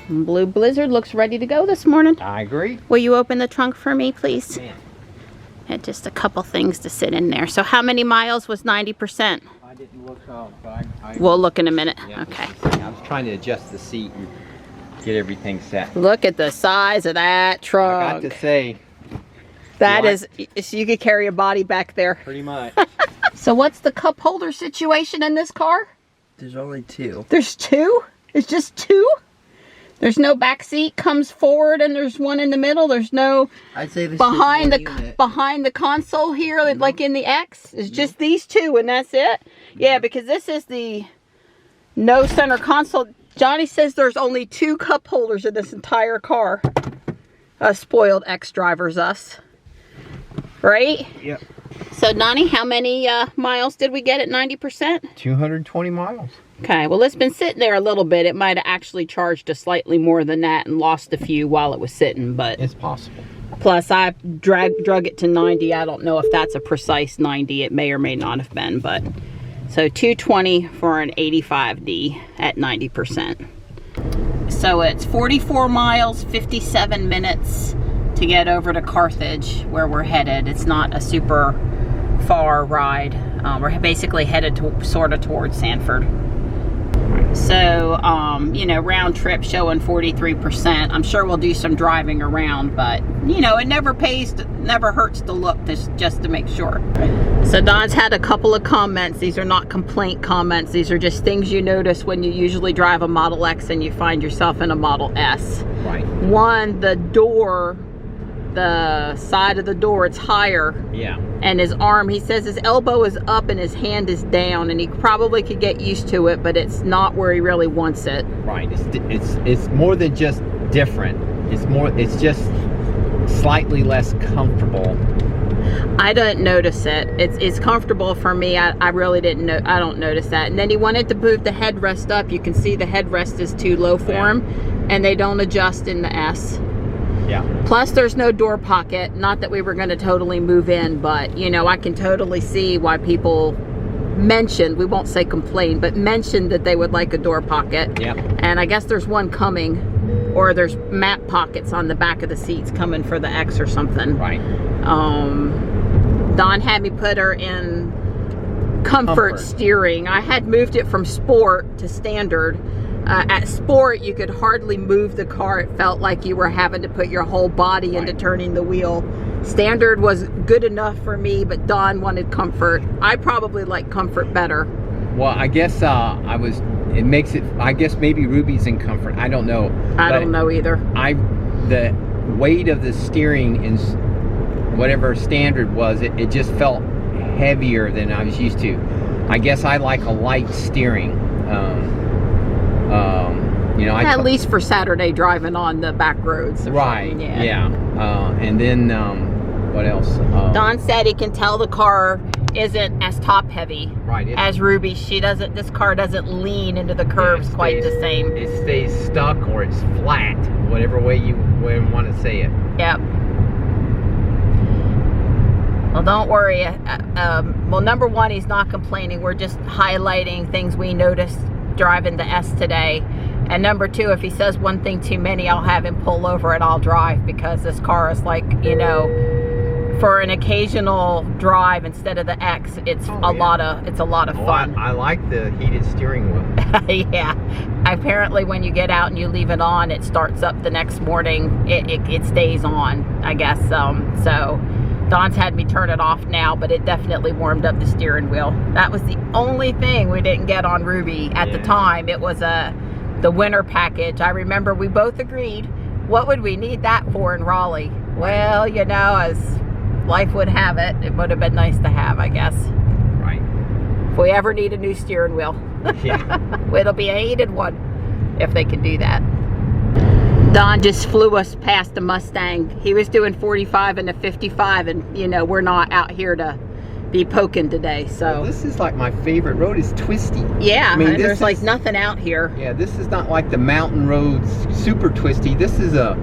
Blue Blizzard looks ready to go this morning. I agree. Will you open the trunk for me, please? Man. And just a couple things to sit in there. So how many miles was 90%? I didn't look up, but We'll look in a minute. Yeah, okay. I was trying to adjust the seat and get everything set. Look at the size of that trunk. I got to say, that is, so you could carry a body back there. pretty much. So what's the cup holder situation in this car? There's only 2. There's 2? It's just 2? There's no back seat comes forward and there's one in the middle. There's no I'd say this behind the console here, like in the X. It's just these 2 and that's it. Yeah, because this is the no center console. Johnny says there's only 2 cup holders in this entire car. Spoiled X drivers, us. Right? Yep. So Donnie, how many miles did we get at 90%? 220 miles. Okay, well it's been sitting there a little bit. It might have actually charged us slightly more than that and lost a few while it was sitting, but It's possible. plus I drug it to 90. I don't know if that's a precise 90. It may or may not have been, but so 220 for an 85D at 90%. So it's 44 miles, 57 minutes to get over to Carthage where we're headed. It's not a super far ride. We're basically headed to sort of towards Sanford. So, you know, round trip showing 43%. I'm sure we'll do some driving around, but, you know, it never hurts to look just to make sure. So Don's had a couple of comments. These are not complaint comments. These are just things you notice when you usually drive a Model X and you find yourself in a Model S. Right. One, the door, the side of the door, it's higher. Yeah. And his arm, he says his elbow is up and his hand is down, and he probably could get used to it, but it's not where he really wants it. Right. It's more than just different. It's just slightly less comfortable. I don't notice it. It's comfortable for me. I really didn't know. I don't notice that. And then he wanted to move the headrest up. You can see the headrest is too low for him, and they don't adjust in the S. Yeah. Plus there's no door pocket. Not that we were going to totally move in, but you know, I can totally see why people mentioned, we won't say complain, but mentioned that they would like a door pocket. Yep. And I guess there's one coming, or there's map pockets on the back of the seats coming for the X or something. Right. Don had me put her in comfort steering. I had moved it from sport to standard. At sport, you could hardly move the car. It felt like you were having to put your whole body into turning the wheel. Standard was good enough for me, but Don wanted comfort. I probably like comfort better. Well, I guess it makes it, I guess maybe Ruby's in comfort. I don't know. I don't know either. The weight of the steering in whatever standard was, it just felt heavier than I was used to. I guess I like a light steering. You know, at least for Saturday driving on the back roads. Right. Yeah. And then what else? Don said he can tell the car isn't as top heavy as Ruby. This car doesn't lean into the curves quite the same. It stays stuck or it's flat, whatever way you want to say it. Yep. Well, don't worry. Well, number one, he's not complaining. We're just highlighting things we noticed driving the S today. And number two, if he says one thing too many, I'll have him pull over and I'll drive, because this car is like, you know, for an occasional drive instead of the X, it's a lot of fun. I like the heated steering wheel. Yeah. Apparently when you get out and you leave it on, it starts up the next morning. It stays on, I guess. So Don's had me turn it off now, but it definitely warmed up the steering wheel. That was the only thing we didn't get on Ruby at the time. It was the winter package. I remember we both agreed, what would we need that for in Raleigh? Well, you know, as life would have it, it would have been nice to have, I guess. Right. If we ever need a new steering wheel. Yeah. It'll be a heated one, if they can do that. Don just flew us past the Mustang. He was doing 45 and a 55, and you know, we're not out here to be poking today, so. Well, this is like my favorite road. It's twisty. Yeah, I mean, there's like nothing out here. Yeah, this is not like the mountain roads, super twisty. This is a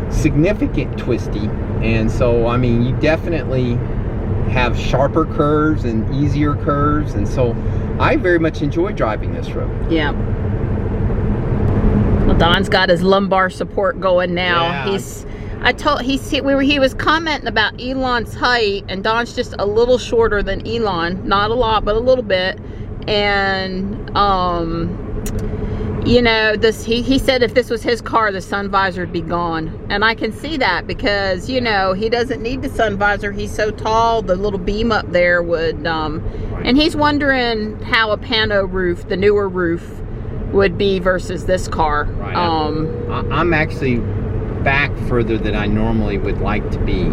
significant twisty, and so, I mean, you definitely have sharper curves and easier curves, and so I very much enjoy driving this road. Yeah. Well, Don's got his lumbar support going now. Yeah. He was commenting about Elon's height, and Don's just a little shorter than Elon. Not a lot, but a little bit. And you know, he said if this was his car, the sun visor would be gone. And I can see that because, you know, he doesn't need the sun visor. He's so tall, the little beam up there would, and he's wondering how a pano roof, the newer roof, would be versus this car. Right. I'm actually back further than I normally would like to be,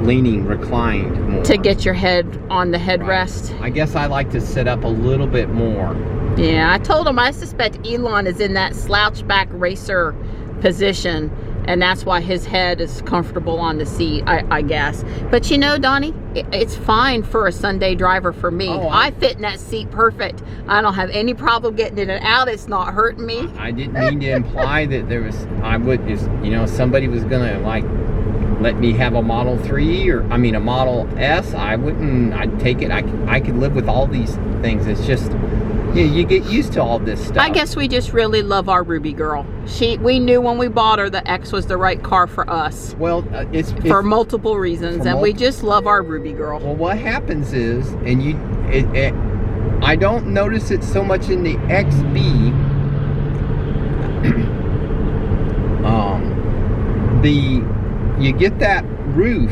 leaning reclined more. To get your head on the headrest. Right. I guess I like to sit up a little bit more. Yeah, I told him I suspect Elon is in that slouch back racer position, and that's why his head is comfortable on the seat, I guess. But you know, Donnie, it's fine for a Sunday driver for me. Oh, I fit in that seat perfect. I don't have any problem getting in and out. It's not hurting me. I didn't mean to imply that there was, you know, somebody was gonna like let me have a Model 3 or, I mean, a Model S. I'd take it. I could live with all these things. It's just, yeah, you get used to all this stuff. I guess we just really love our Ruby girl. We knew when we bought her the X was the right car for us. Well, it's for multiple reasons, and we just love our Ruby girl. Well, what happens is, and I don't notice it so much in the XB. You get that roof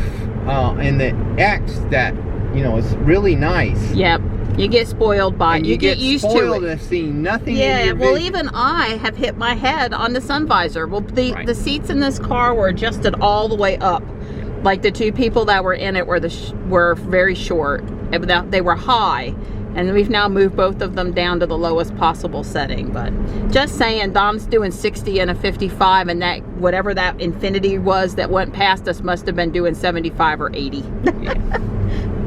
in the X that, you know, is really nice. Yep. You get spoiled by it. You get used to it. Seeing nothing. Yeah, in your well, vision. even I have hit my head on the sun visor. Well, the seats in this car were adjusted all the way up. Like the two people that were in it were very short. They were high, and we've now moved both of them down to the lowest possible setting. But just saying, Dom's doing 60 and a 55, and that whatever that Infinity was that went past us must have been doing 75 or 80. Yeah.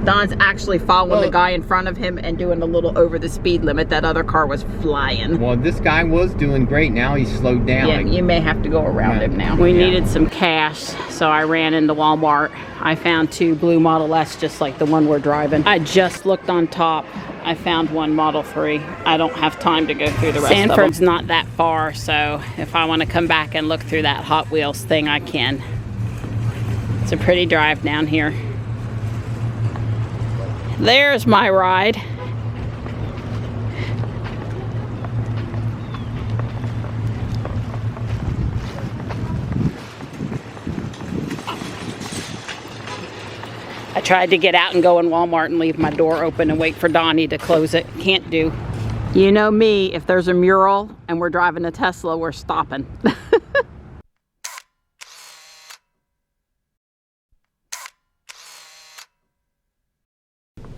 Don's actually following the guy in front of him and doing a little over the speed limit. That other car was flying. Well, this guy was doing great. Now he's slowed down. Yeah, you may have to go around him now. We needed some cash, so I ran into Walmart. I found 2 blue Model S just like the one we're driving. I just looked on top. I found 1 Model 3. I don't have time to go through the rest of them. Sanford's not that far, so if I want to come back and look through that Hot Wheels thing, I can. It's a pretty drive down here. There's my ride. I tried to get out and go in Walmart and leave my door open and wait for Donnie to close it. Can't do. You know me, if there's a mural and we're driving a Tesla, we're stopping.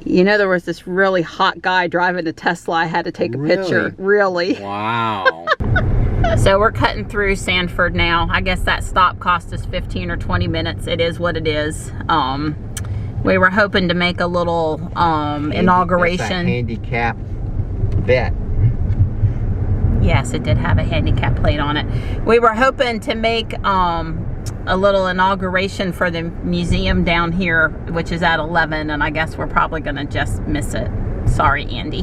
You know, there was this really hot guy driving a Tesla. I had to take a picture. Really? Wow. So we're cutting through Sanford now. I guess that stop cost us 15 or 20 minutes. It is what it is. We were hoping to make a little inauguration. That's a handicap vet. Yes, it did have a handicap plate on it. We were hoping to make a little inauguration for the museum down here, which is at 11, and I guess we're probably gonna just miss it. Sorry, Andy.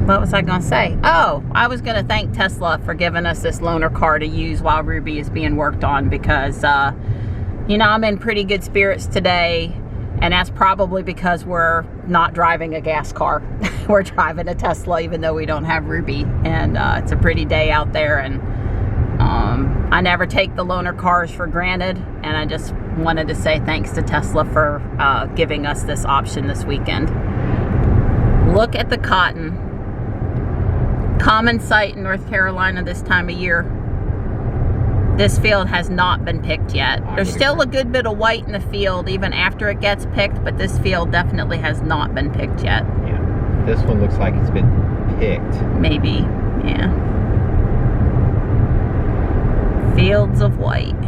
What was I gonna say? Oh, I was gonna thank Tesla for giving us this loaner car to use while Ruby is being worked on, because you know, I'm in pretty good spirits today, and that's probably because we're not driving a gas car. We're driving a Tesla, even though we don't have Ruby, and it's a pretty day out there, and I never take the loaner cars for granted, and I just wanted to say thanks to Tesla for giving us this option this weekend. Look at the cotton. Common sight in North Carolina this time of year. This field has not been picked yet. There's still a good bit of white in the field even after it gets picked, but this field definitely has not been picked yet. Yeah, this one looks like it's been picked. Maybe, yeah. Fields of white.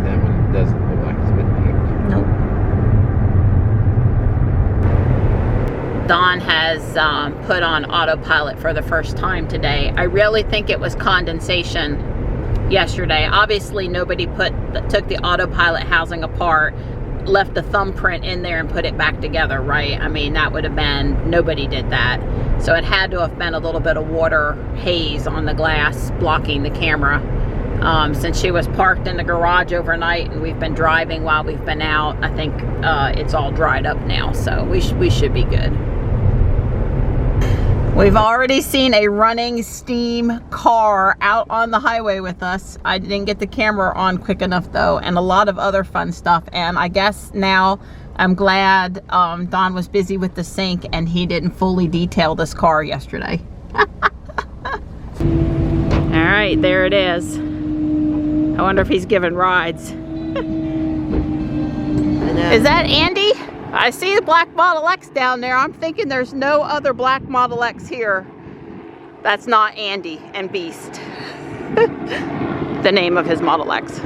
That one doesn't look like it's been picked. Nope. Dawn has put on autopilot for the first time today. I really think it was condensation yesterday. Obviously nobody took the autopilot housing apart. left a thumbprint in there and put it back together, right? I mean, that would have been, nobody did that. So it had to have been a little bit of water haze on the glass blocking the camera. Since she was parked in the garage overnight and we've been driving while we've been out, I think it's all dried up now, so we should be good. We've already seen a running steam car out on the highway with us. I didn't get the camera on quick enough though, and a lot of other fun stuff. And I guess now I'm glad Don was busy with the sink and he didn't fully detail this car yesterday. All right, there it is. I wonder if he's giving rides. Is that Andy? I see the black Model X down there. I'm thinking there's no other black Model X here. That's not Andy and Beast. The name of his Model X.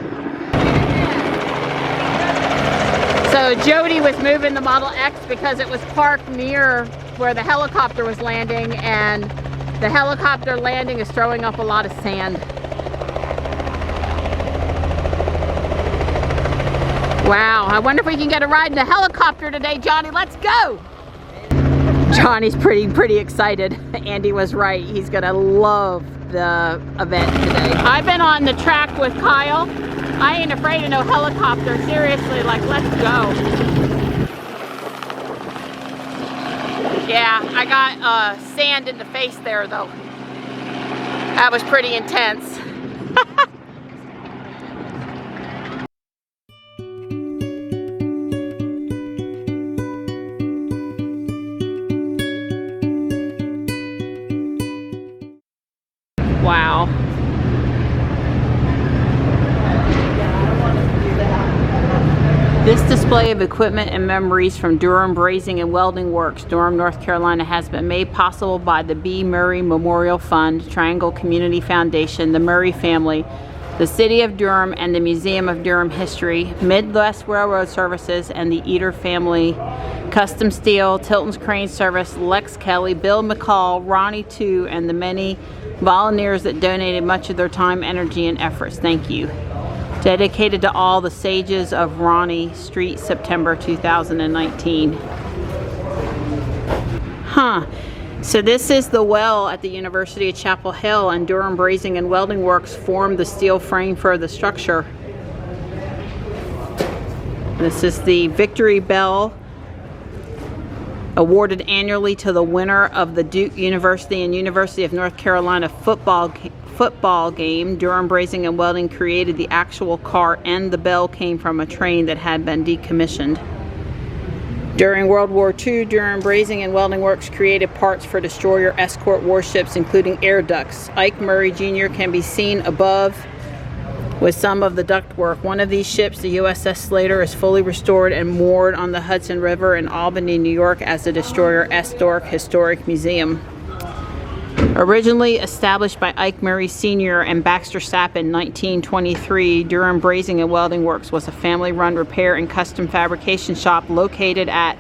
So Jody was moving the Model X because it was parked near where the helicopter was landing, and the helicopter landing is throwing up a lot of sand. Wow, I wonder if we can get a ride in a helicopter today, Johnny. Let's go! Johnny's pretty excited. Andy was right. He's gonna love the event today. I've been on the track with Kyle. I ain't afraid of no helicopter. Seriously, like, let's go. Yeah, I got sand in the face there, though. That was pretty intense. Wow. This display of equipment and memories from Durham Brazing and Welding Works, Durham, North Carolina, has been made possible by the B. Murray Memorial Fund, Triangle Community Foundation, the Murray family, the City of Durham, and the Museum of Durham History, Midwest Railroad Services, and the Eder family, Custom Steel, Tilton's Crane Service, Lex Kelly, Bill McCall, Ronnie Too, and the many volunteers that donated much of their time, energy, and efforts. Thank you. Dedicated to all the sages of Ronnie Street, September 2019. Huh. So this is the well at the University of Chapel Hill, and Durham Brazing and Welding Works formed the steel frame for the structure. This is the Victory Bell, awarded annually to the winner of the Duke University and University of North Carolina football game. Durham Brazing and Welding created the actual car, and the bell came from a train that had been decommissioned. During World War II, Durham Brazing and Welding Works created parts for destroyer escort warships, including air ducts. Ike Murray Jr. can be seen above with some of the ductwork. One of these ships, the USS Slater, is fully restored and moored on the Hudson River in Albany, New York as the destroyer Estork Historic Museum. Originally established by Ike Murray Sr. and Baxter Sapp in 1923, Durham Brazing and Welding Works was a family-run repair and custom fabrication shop located at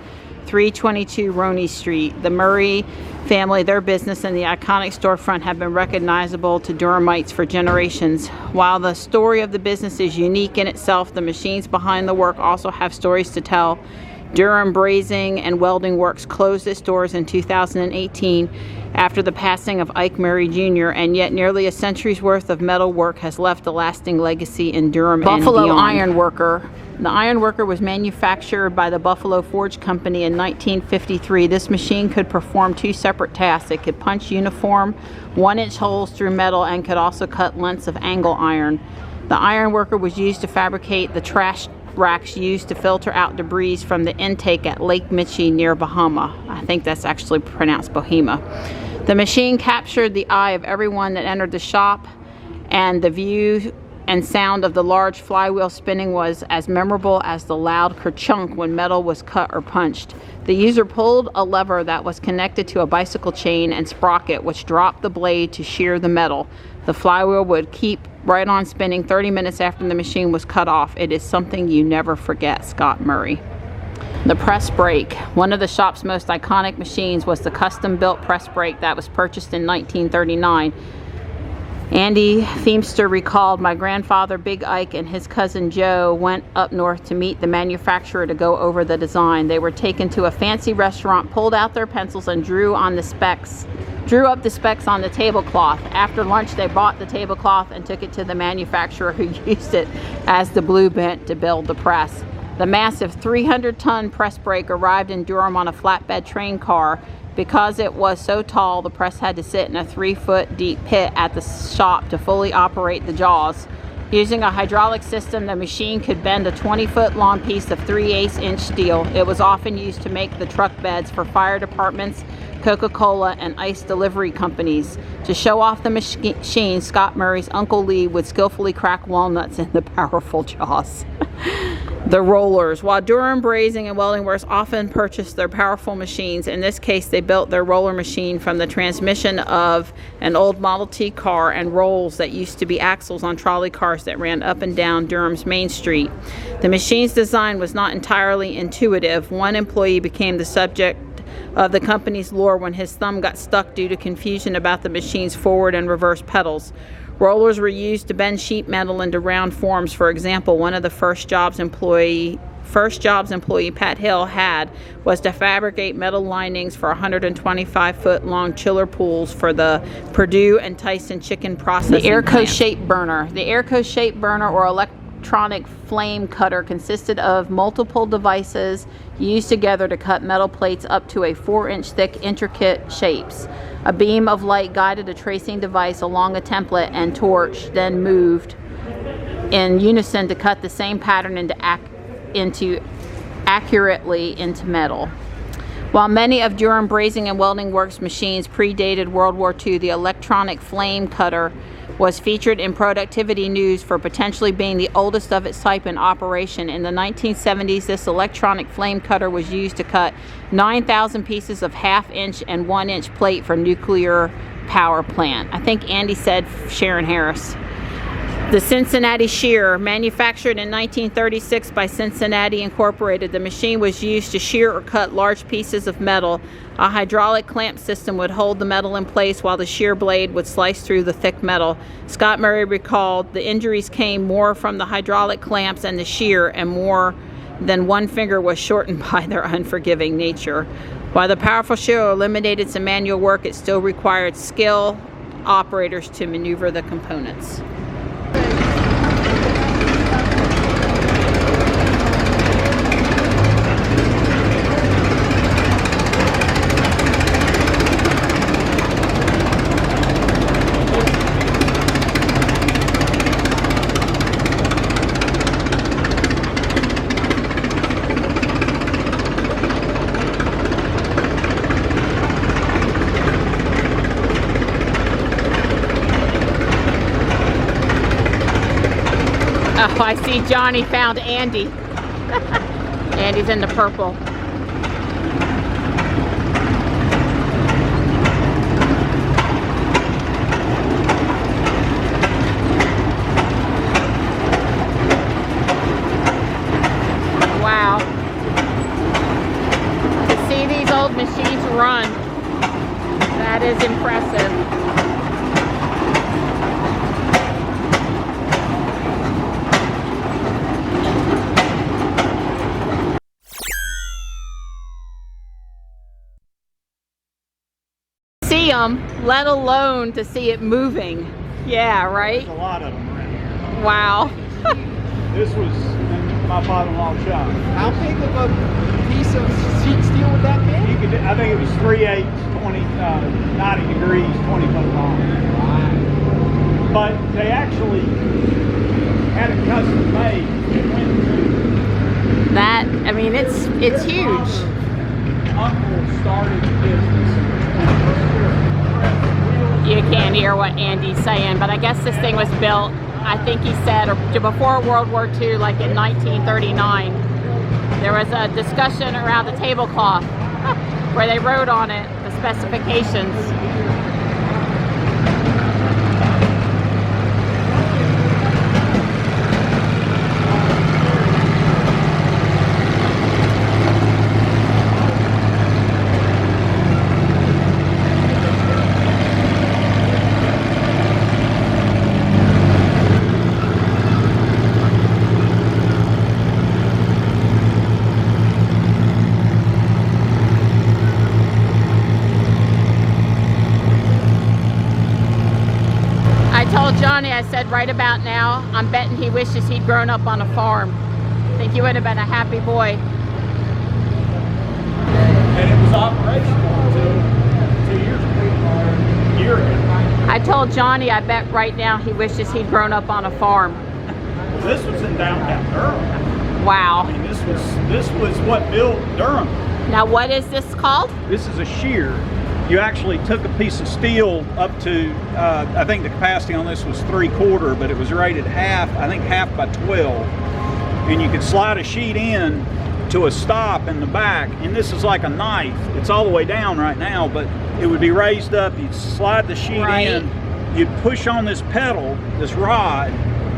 322 Roney Street. The Murray family, their business, and the iconic storefront have been recognizable to Durhamites for generations. While the story of the business is unique in itself, the machines behind the work also have stories to tell. Durham Brazing and Welding Works closed its doors in 2018 after the passing of Ike Murray Jr., and yet nearly a century's worth of metal work has left a lasting legacy in Durham and beyond. Buffalo Iron Worker. The Iron Worker was manufactured by the Buffalo Forge Company in 1953. This machine could perform two separate tasks. It could punch uniform 1-inch holes through metal and could also cut lengths of angle iron. The Iron Worker was used to fabricate the trash racks used to filter out debris from the intake at Lake Michie near Bahama. I think that's actually pronounced Bohema. The machine captured the eye of everyone that entered the shop, and the view and sound of the large flywheel spinning was as memorable as the loud kerchunk when metal was cut or punched. The user pulled a lever that was connected to a bicycle chain and sprocket, which dropped the blade to shear the metal. The flywheel would keep right on spinning 30 minutes after the machine was cut off. It is something you never forget. Scott Murray. The press brake. One of the shop's most iconic machines was the custom-built press brake that was purchased in 1939. Andy Feemster recalled, "My grandfather, Big Ike, and his cousin Joe went up north to meet the manufacturer to go over the design. They were taken to a fancy restaurant, pulled out their pencils, and drew up the specs on the tablecloth. After lunch, they bought the tablecloth and took it to the manufacturer, who used it as the blueprint to build the press. The massive 300-ton press brake arrived in Durham on a flatbed train car. Because it was so tall, the press had to sit in a 3-foot deep pit at the shop to fully operate the jaws. Using a hydraulic system, the machine could bend a 20-foot long piece of 3/8-inch steel. It was often used to make the truck beds for fire departments, Coca-Cola, and ice delivery companies. To show off the machine, Scott Murray's Uncle Lee would skillfully crack walnuts in the powerful jaws." The rollers. While Durham Brazing and Welding Works often purchased their powerful machines, in this case they built their roller machine from the transmission of an old Model T car and rolls that used to be axles on trolley cars that ran up and down Durham's Main Street. The machine's design was not entirely intuitive. One employee became the subject of the company's lore when his thumb got stuck due to confusion about the machine's forward and reverse pedals. Rollers were used to bend sheet metal into round forms. For example, one of the first jobs employee Pat Hill had was to fabricate metal linings for 125-foot long chiller pools for the Purdue and Tyson chicken processing. The Airco shape burner. The Airco shape burner, or electronic flame cutter, consisted of multiple devices used together to cut metal plates up to a 4-inch thick intricate shapes. A beam of light guided a tracing device along a template, and torch then moved in unison to cut the same pattern accurately into metal. While many of Durham Brazing and Welding Works machines predated World War II, the electronic flame cutter was featured in Productivity News for potentially being the oldest of its type in operation. In the 1970s, this electronic flame cutter was used to cut 9,000 pieces of 1/2-inch and 1-inch plate for nuclear power plant. I think Andy said Sharon Harris. The Cincinnati shear, manufactured in 1936 by Cincinnati Incorporated, the machine was used to shear or cut large pieces of metal. A hydraulic clamp system would hold the metal in place while the shear blade would slice through the thick metal. Scott Murray recalled, "The injuries came more from the hydraulic clamps and the shear, and more than one finger was shortened by their unforgiving nature. While the powerful shear eliminated some manual work, it still required skilled operators to maneuver the components." Oh, I see Johnny found Andy. Andy's in the purple. Wow. To see these old machines run, that is impressive. See them, let alone to see it moving. Yeah, right? There's a lot of them around here. Wow. This was my father-in-law's shop. How big of a piece of sheet steel would that be? You could, I think it was 3/8, 90 degrees, 20 foot long. Wow. But they actually had it custom made. That, I mean, it's huge. Uncle started the business. You can't hear what Andy's saying, but I guess this thing was built, I think he said, before World War II, like in 1939. There was a discussion around the tablecloth where they wrote on it the specifications. Johnny, I said right about now, I'm betting he wishes he'd grown up on a farm. I think he would have been a happy boy. And it was operational until 2 years ago. A year ago. I told Johnny I bet right now he wishes he'd grown up on a farm. This was in downtown Durham. Wow. I mean, this was what built Durham. Now what is this called? This is a shear. You actually took a piece of steel up to, I think the capacity on this was 3/4, but it was rated half, I think half by 12. And you could slide a sheet in to a stop in the back, and this is like a knife. It's all the way down right now, but it would be raised up. You'd slide the sheet in, you'd push on this pedal, this rod,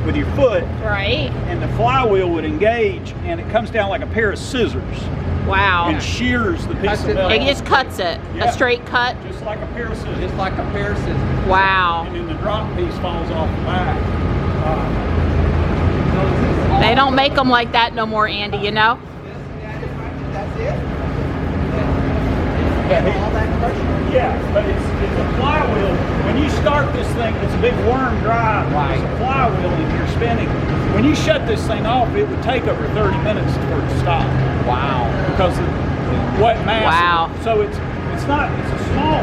with your foot, Right. and the flywheel would engage, and it comes down like a pair of scissors Wow. and shears the piece Cuts of it. metal. It just cuts it. Yeah. A straight cut. Just like a pair of scissors. Just like a pair of scissors. Wow. And then the drop piece falls off the back. They don't make them like that no more, Andy, you know? That's it? All that pressure? Yeah, but it's a flywheel. When you start this thing, it's a big worm drive. Right. It's a flywheel and you're spinning. When you shut this thing off, it would take over 30 minutes for it to stop. Wow. Because of what mass. Wow. So it's a small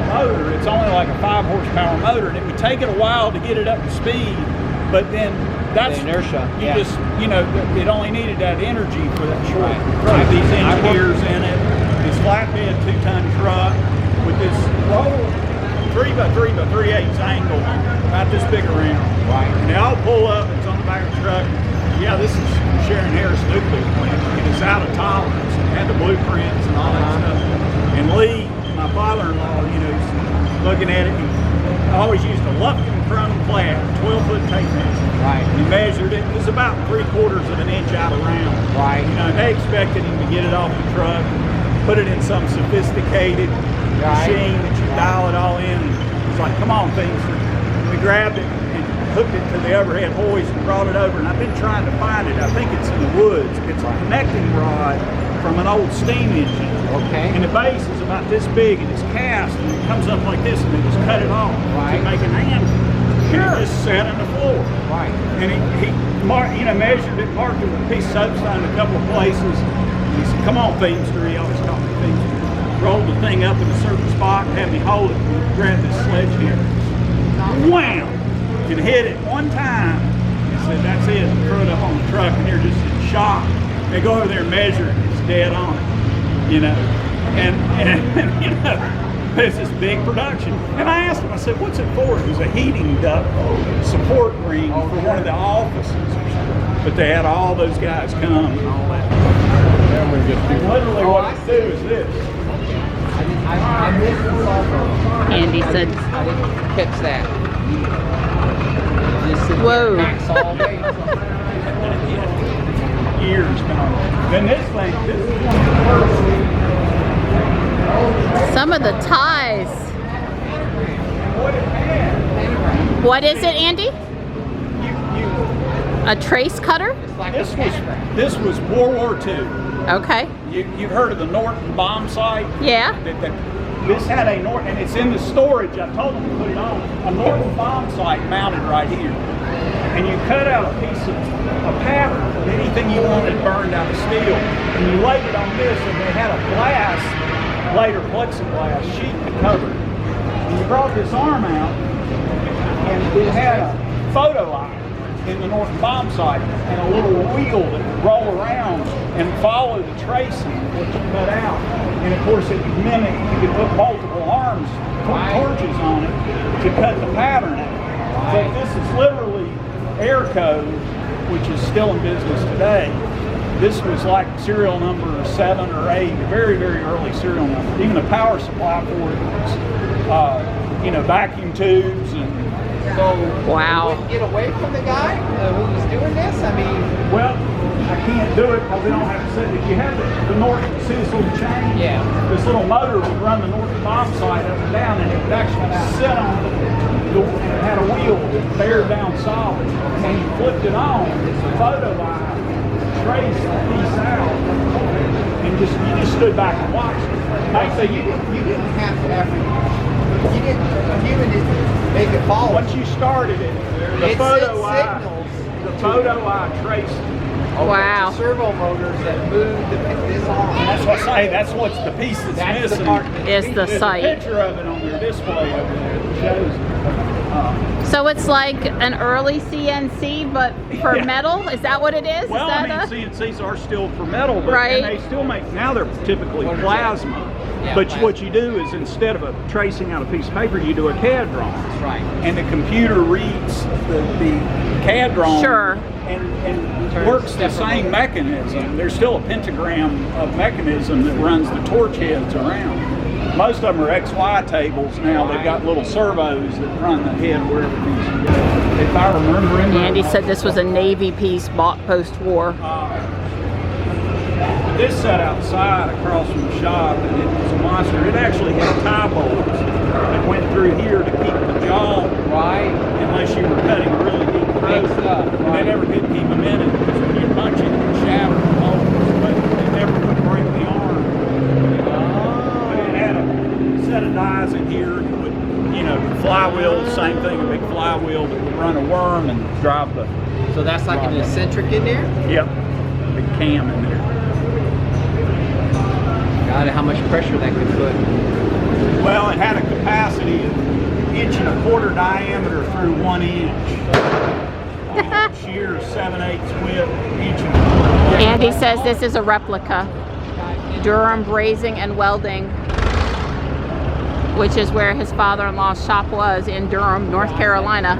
motor. It's only like a 5 horsepower motor, and it would take it a while to get it up to speed. But then that's The inertia, You yeah. just, it only needed that energy for that short. Right. These I work- engineers in it, this flatbed 2-ton truck with this roll 3x3x3/8 angle, about this big around. Right. And they all pull up. It's on the back of the truck. Yeah, this is Sharon Harris nuclear plant. It's out of tolerance. It had the blueprints and all that stuff. And Lee, my father-in-law, he's looking at it. He always used a Lufkin chrome clad, 12-foot tape measure. Right. He measured it. It was about 3/4 of an inch out of round. Right. They expected him to get it off the truck, put it in some sophisticated machine that you dial it all in. He's like, come on, things. We grabbed it and hooked it to the overhead hoist and brought it over. And I've been trying to find it. I think it's in the woods. It's a connecting rod from an old steam engine. Okay. And the base is about this big and it's cast and it comes up like this and they just cut it off Right. to make an handle. Sure. And it just sat on the floor. Right. And he measured it, marked it with a piece of soapstone in a couple of places. And he said, come on, Feemster. He always called me Feemster. Rolled the thing up in a certain spot and had me hold it and grab this sledgehammer. Wham! And hit it one time. He said, that's it. And throw it up on the truck and they're just in shock. They go over there and measure it. It's dead on. And this is big production. And I asked him, I said, what's it for? It was a heating duct support ring for one of the offices or something. But they had all those guys come and all that. Literally what it do is this. I missed this also. Andy said, I didn't catch that. Just sit there Whoa. and max all day. Years now. Then this is one of the first. some of the ties. What it had, What is it, Andy? you A trace cutter? this was World War II. Okay. You've heard of the Norton bomb site? Yeah. This had a Norton, and it's in the storage. I told them to put it on. A Norton bomb site mounted right here. And you cut out a piece of a pattern of anything you wanted burned out of steel. And you laid it on this, and they had a glass, later plexiglass sheet to cover it. And you brought this arm out, and it had a photo eye in the Norton bomb site, and a little wheel that would roll around and follow the tracing of what you cut out. And of course, it would mimic, you could put multiple arms, torches on it to cut the pattern out. So this is literally Airco, which is still in business today. This was like serial number 7 or 8, very, very early serial number. Even the power supply for it was, vacuum tubes and. So, Wow. you wouldn't get away from the guy who was doing this? I mean, Well, I can't do it because we don't have to sit. If you have the Norton, see this little chain? Yeah. This little motor would run the Norton bomb sight up and down, and it would actually sit on the it had a wheel that bared down solid. And when you flipped it on, it's a photo eye, traced the piece out, and you just stood back and watched it. so you didn't have to, you didn't, a human didn't Make it fall. Once you started it, the It photo eye traced it. Wow. The servo motors that move this arm. That's what I say. That's what's the piece that's That's missing. the part Is the There's sight. a picture of it on their display over there that shows it. So it's like an early CNC, but for Yeah. metal? Is that what it is? Well, is I that mean, CNCs are still for metal, but Right. and they still make, now they're typically plasma. Yeah, But plasma. what you do is instead of tracing out a piece of paper, you do a CAD drawing. That's right. And the computer reads the CAD drawing Sure. and Turns works the step same mechanism. There's still a pentagram of mechanism that runs the torch heads around. Most of them are XY tables now. They've got little servos that run the head wherever it needs to go. If I remember him, Andy said this was a Navy piece bought post-war. this set outside across from the shop, and it was a monster. It actually had tie bolts that went through here to keep the jaw, Right. unless you were cutting a really deep throat. Big stuff, And right. they never could keep them in it because when you punch it, it would shatter the bolts, but it never would break the arm. But it had a set of dies in here that would, you know, flywheel, same thing, a big flywheel that would run a worm and drive the, So that's like an eccentric in there? yep, big cam in there. God, how much pressure that could put. Well, it had a capacity of 1.25 inch diameter through 1 inch. Shear 7/8 width, 1.25 inch. Andy says this is a replica. Durham Brazing and Welding, which is where his father-in-law's shop was in Durham, North Carolina.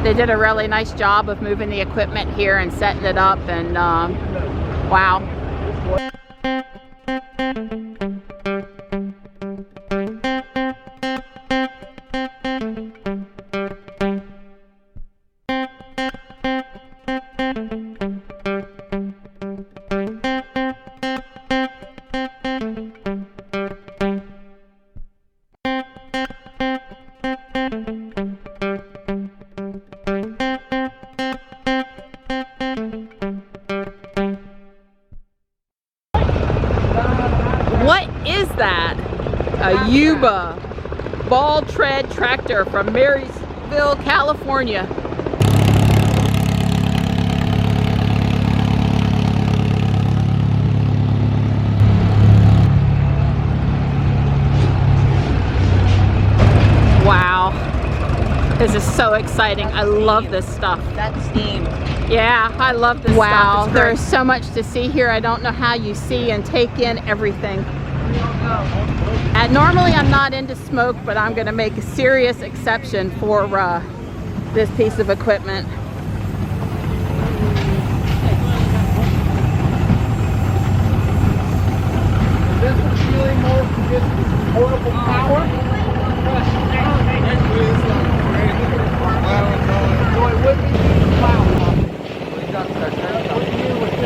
They did a really nice job of moving the equipment here and setting it up, and wow. What is that? A Yuba ball tread tractor from Marysville, California. Wow. This is so exciting. I love this stuff. That's steam. Yeah, I love this stuff. Wow, there's so much to see here. I don't know how you see and take in everything. Normally I'm not into smoke, but I'm going to make a serious exception for this piece of equipment. This is really more than just portable power.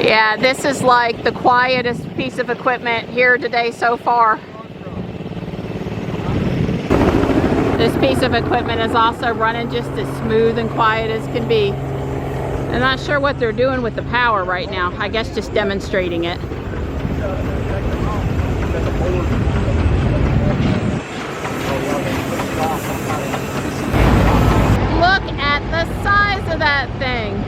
Yeah, this is like the quietest piece of equipment here today so far. This piece of equipment is also running just as smooth and quiet as can be. I'm not sure what they're doing with the power right now. I guess just demonstrating it. Look at the size of that thing.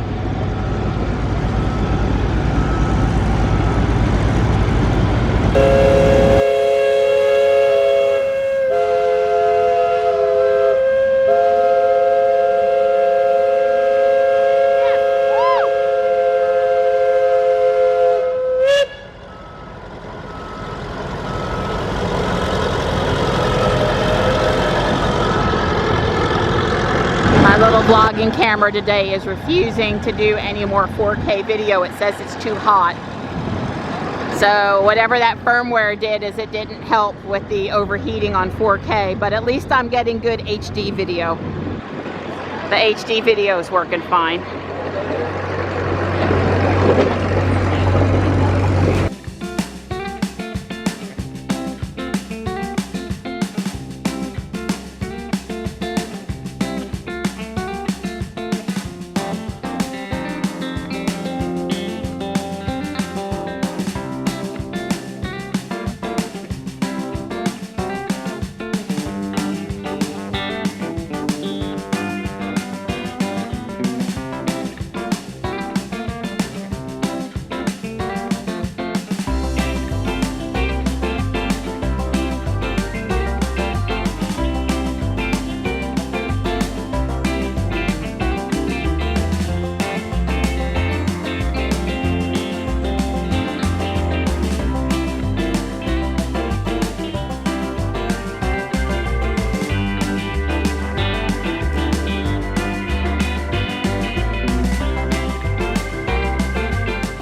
My little vlogging camera today is refusing to do any more 4K video. It says it's too hot. So whatever that firmware did is it didn't help with the overheating on 4K, but at least I'm getting good HD video. The HD video is working fine.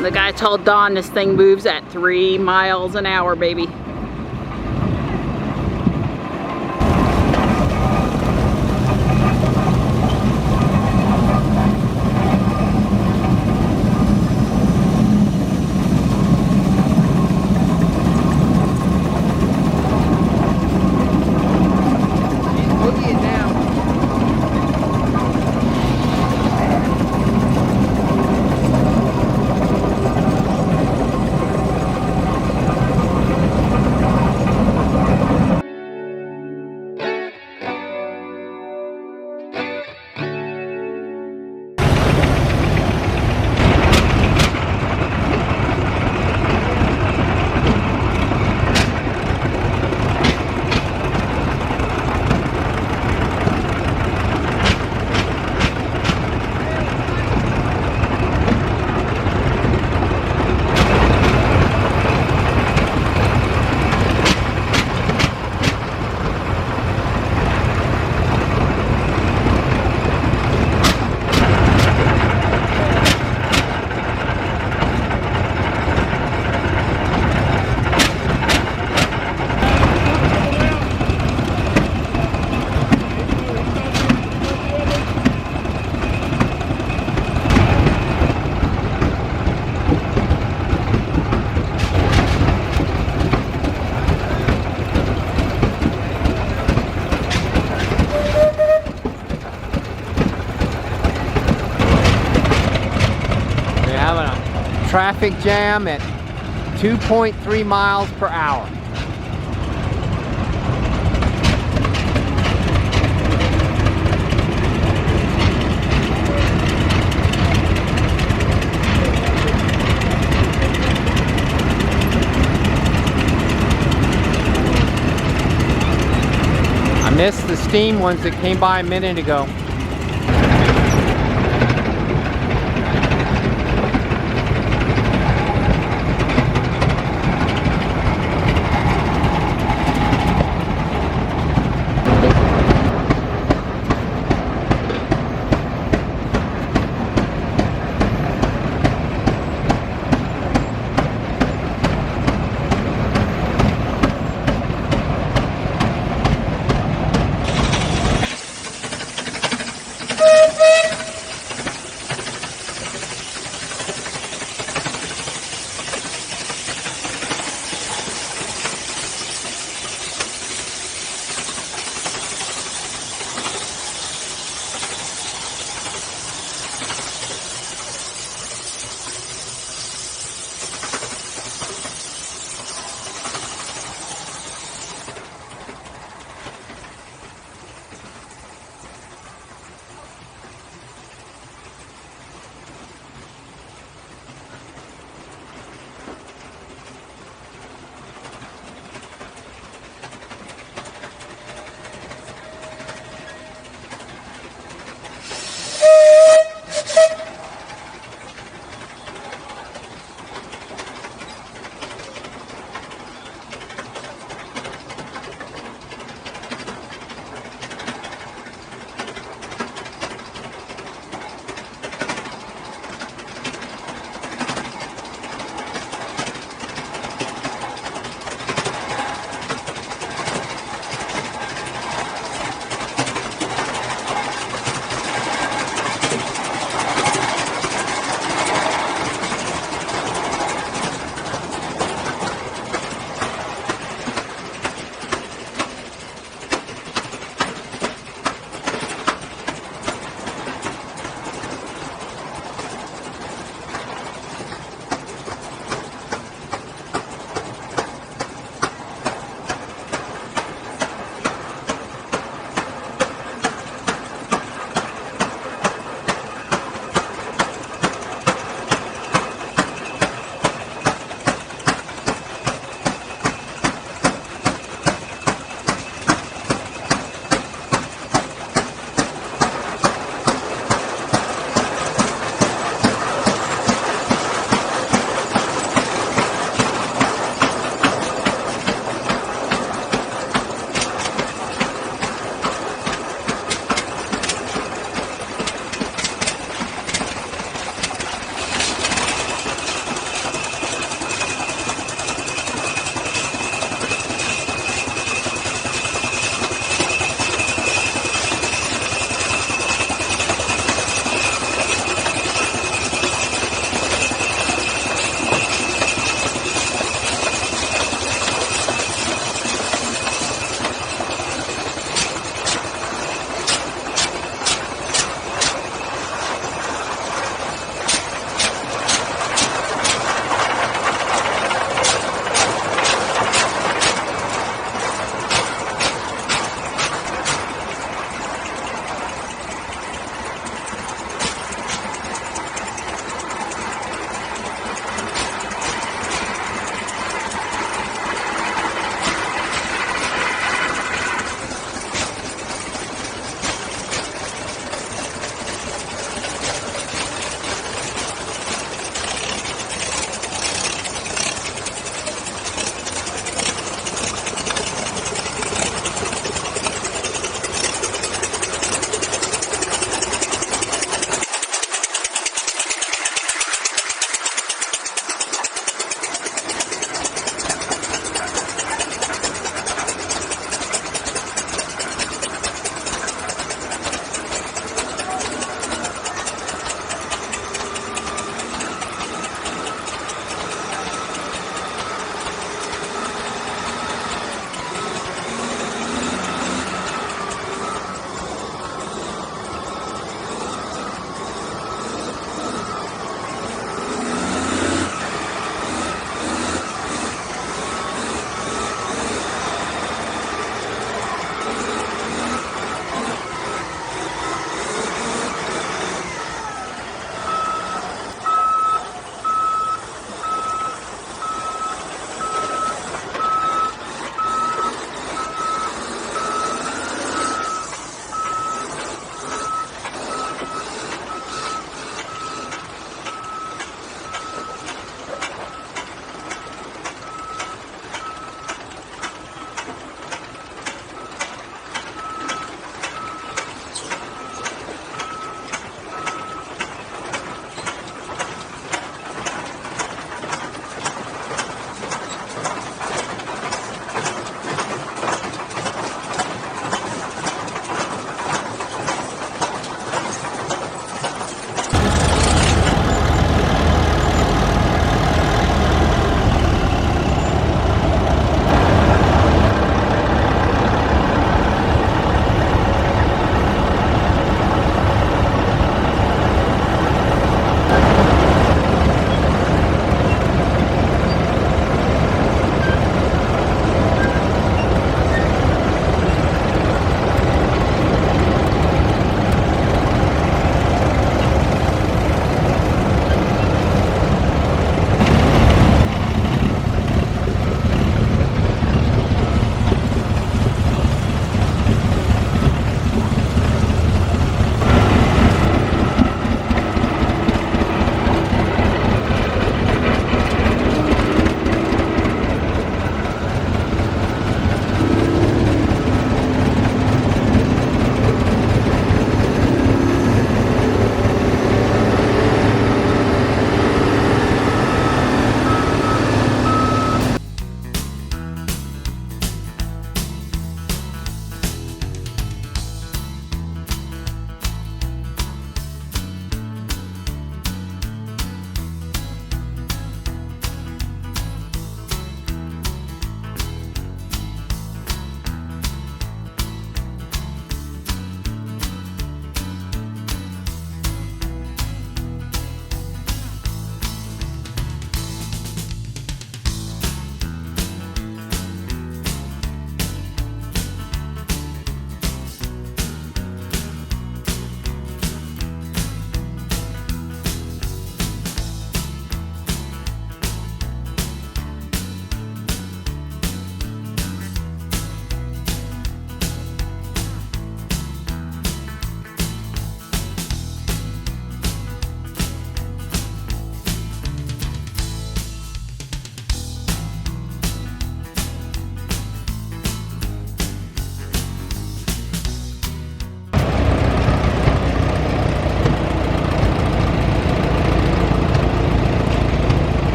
The guy told Dawn this thing moves at 3 miles an hour, baby. Traffic jam at 2.3 miles per hour. I missed the steam ones that came by a minute ago.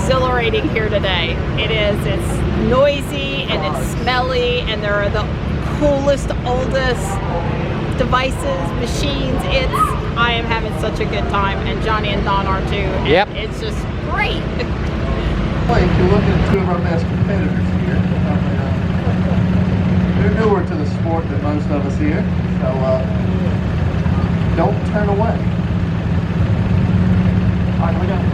exhilarating here today. It is. It's noisy and it's smelly, and there are the coolest, oldest devices, machines. I am having such a good time, and Johnny and Don are too. And Yep. it's just great. Well, if you look at two of our best competitors here, they're newer to the sport than most of us here, so don't turn away. All right, we got it.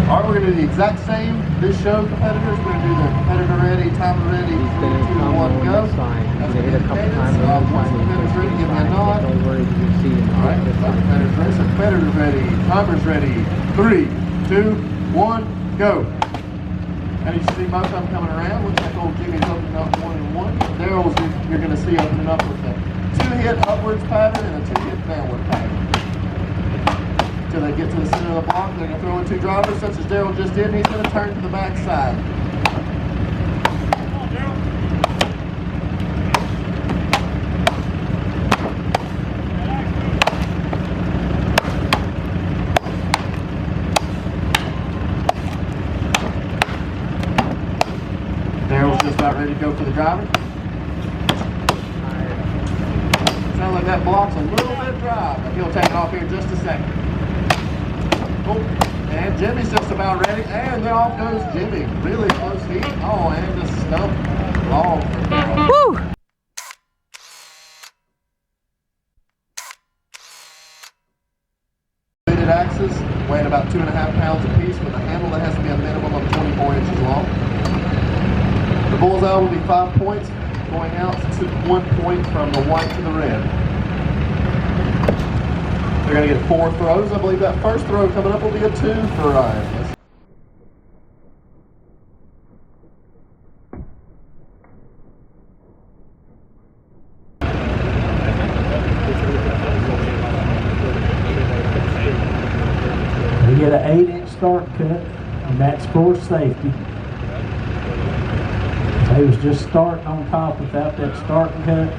All right, we're going to do the exact same this show competitors. We're going to do the competitor ready, timer ready, 3, 2, 1, go. That's going to hit a couple times. Once the competitor's ready, give me a nod. Don't worry, you see. All right, competitor's ready. So competitor's ready, timer's ready. 3, 2, 1, go. And you see most of them coming around. Looks like old Jimmy's opening up 1 and 1. Daryl's you're going to see opening up with a 2-hit upwards pattern and a 2-hit downward pattern. Until they get to the center of the block, they're going to throw in 2 drivers, such as Daryl just did, and he's going to turn to the back side. Daryl's just about ready to go for the driver. Sounds like that block's a little bit dry, but he'll take it off here in just a second. Oh, and Jimmy's just about ready, and then off goes Jimmy. Really close heat. Oh, and the stump long. Woo! Weighted axes weighing about 2.5 pounds apiece with a handle that has to be a minimum of 24 inches long. The bullseye will be 5 points, going out to 1 point from the white to the red. They're going to get 4 throws. I believe that first throw coming up will be a 2 for Ryan. They get an 8-inch start cut, and that's for safety. They was just starting on top without that starting cut,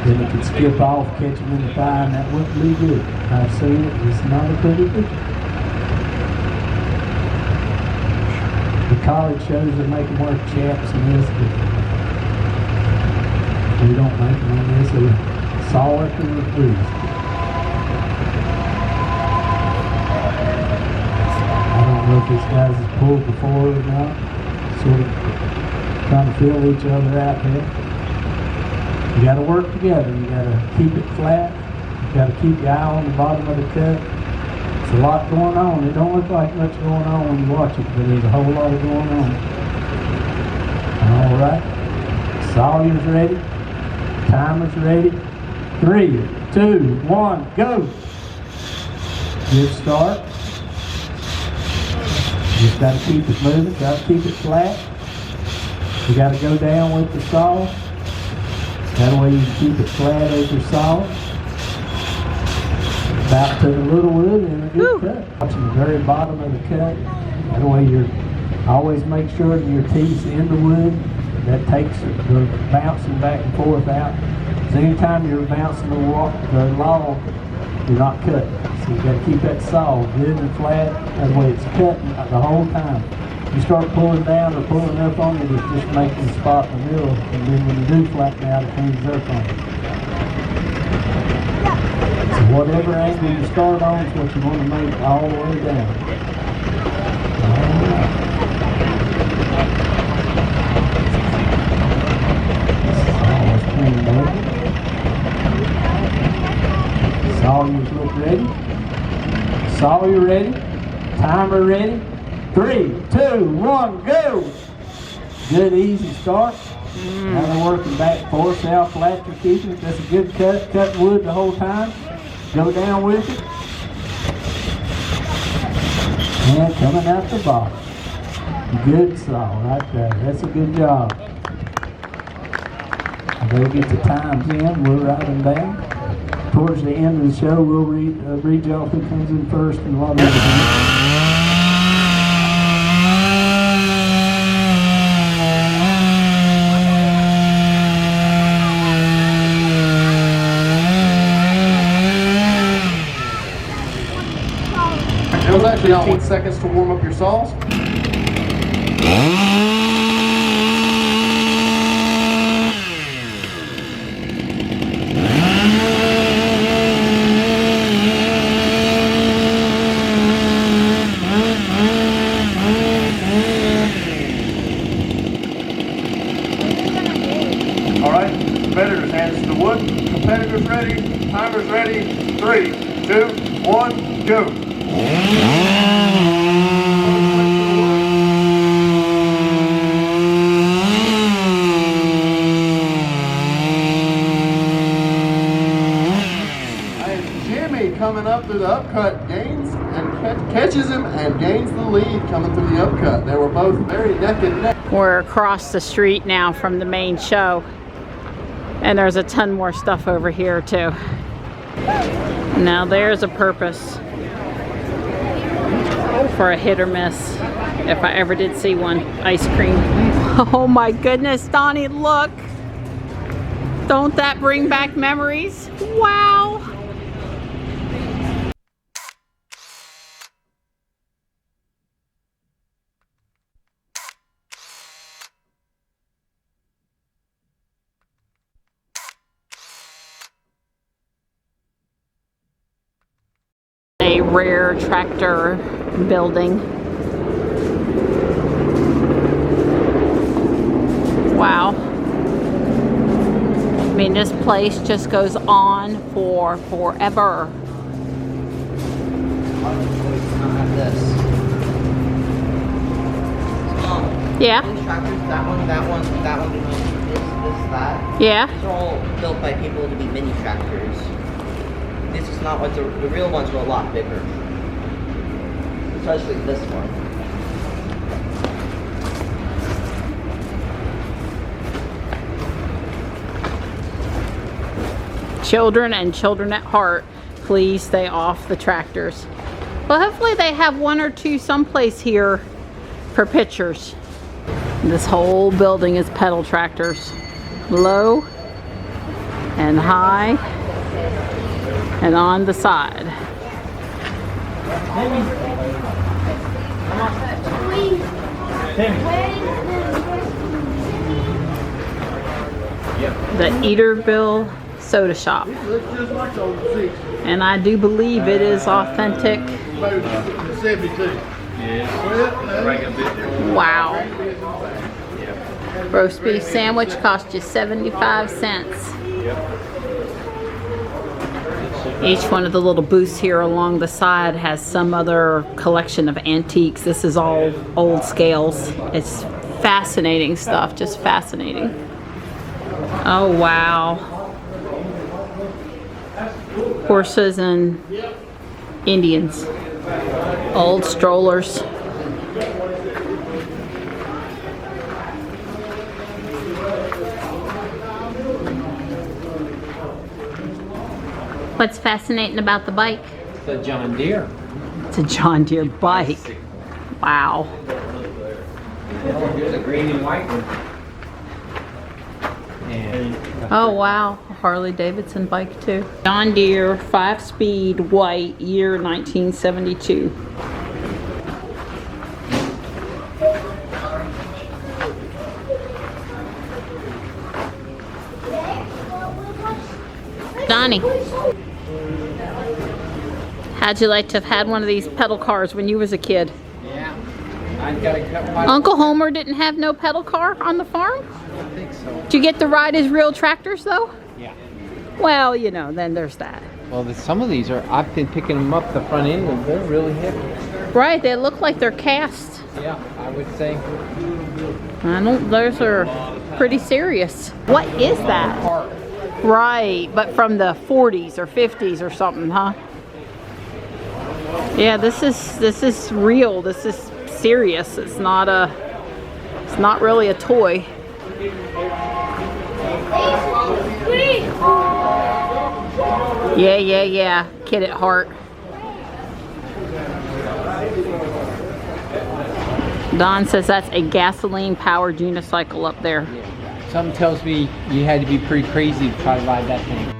then it could skip off, catch them in the thigh, and that wouldn't be good. I've seen it. It's not a pretty good. The college shows they make them wear chaps and this, but we don't make them on this. They saw it and refused. I don't know if these guys have pulled before or not. Sort of trying to feel each other out there. You got to work together. You got to keep it flat. You got to keep your eye on the bottom of the cut. There's a lot going on. It don't look like much going on when you watch it, but there's a whole lot going on. All right. Sawyer's ready. Timer's ready. 3, 2, 1, go. Good start. Just got to keep it moving. Got to keep it flat. You got to go down with the saw. That way you can keep it flat as your saw. About to the little wood and a good cut. Watching the very bottom of the cut. That way you're always make sure that your teeth's in the wood. That takes the bouncing back and forth out. So anytime you're bouncing the log, you're not cutting. So you got to keep that saw good and flat. That way it's cutting the whole time. You start pulling down or pulling up on it, it's just making a spot in the middle, and then when you do flatten out, it cleans up on it. So whatever angle you start on is what you want to make all the way down. Alright. Saw's cleaned over. Sawyers look ready. Sawyer ready. Timer ready. 3, 2, 1, go! Good easy start. Now they're working back and forth. See how flat you're keeping it. That's a good cut. Cut wood the whole time. Go down with it. And coming out the bottom. Good saw right there. That's a good job. They'll get the times in. We'll write them down. Towards the end of the show, we'll read y'all who comes in first and what everything. See how 1 second to warm up your saws. All right, competitors, hands to the wood. Competitors ready, timers ready. 3, 2, 1, go. And Jimmy coming up through the upcut gains and catches him and gains the lead coming through the upcut. They were both very neck and neck. We're across the street now from the main show. And there's a ton more stuff over here too. Now there's a purpose for a hit or miss, if I ever did see one. Ice cream. Oh my goodness, Donnie, look. Don't that bring back memories? Wow. A rare tractor building. Wow. I mean, this place just goes on for forever. Yeah. Tractors, that one, this, that. Yeah. These are all built by people to be mini tractors. This is not what the real ones are a lot bigger. Especially this one. Children and children at heart, please stay off the tractors. Well, hopefully they have one or two someplace here for pictures. This whole building is pedal tractors. Low and high and on the side. The Ederville soda shop. And I do believe it is authentic. Wow. Roast beef sandwich cost you 75 cents. Each one of the little booths here along the side has some other collection of antiques. This is all old scales. It's fascinating stuff, just fascinating. Oh wow. Horses and Indians. Old strollers. What's fascinating about the bike? It's a John Deere. It's a John Deere bike. Wow. Here's a green and white one. And Oh wow, a Harley Davidson bike too. John Deere 5-speed white, year 1972. Donnie, how'd you like to have had one of these pedal cars when you was a kid? yeah, I gotta cut my. Uncle Homer didn't have no pedal car on the farm? I don't think so. Did you get to ride his real tractors though? Yeah. Well, you know, then there's that. Well, some of these are. I've been picking them up the front end, and they're really heavy. Right, they look like they're cast. Yeah, I would say. I don't, those are pretty serious. What is that? Right, but from the 40s or 50s or something, huh? Yeah, this is real. This is serious. It's not really a toy. Yeah. Kid at heart. Don says that's a gasoline-powered unicycle up there. Something tells me you had to be pretty crazy to try to ride that thing.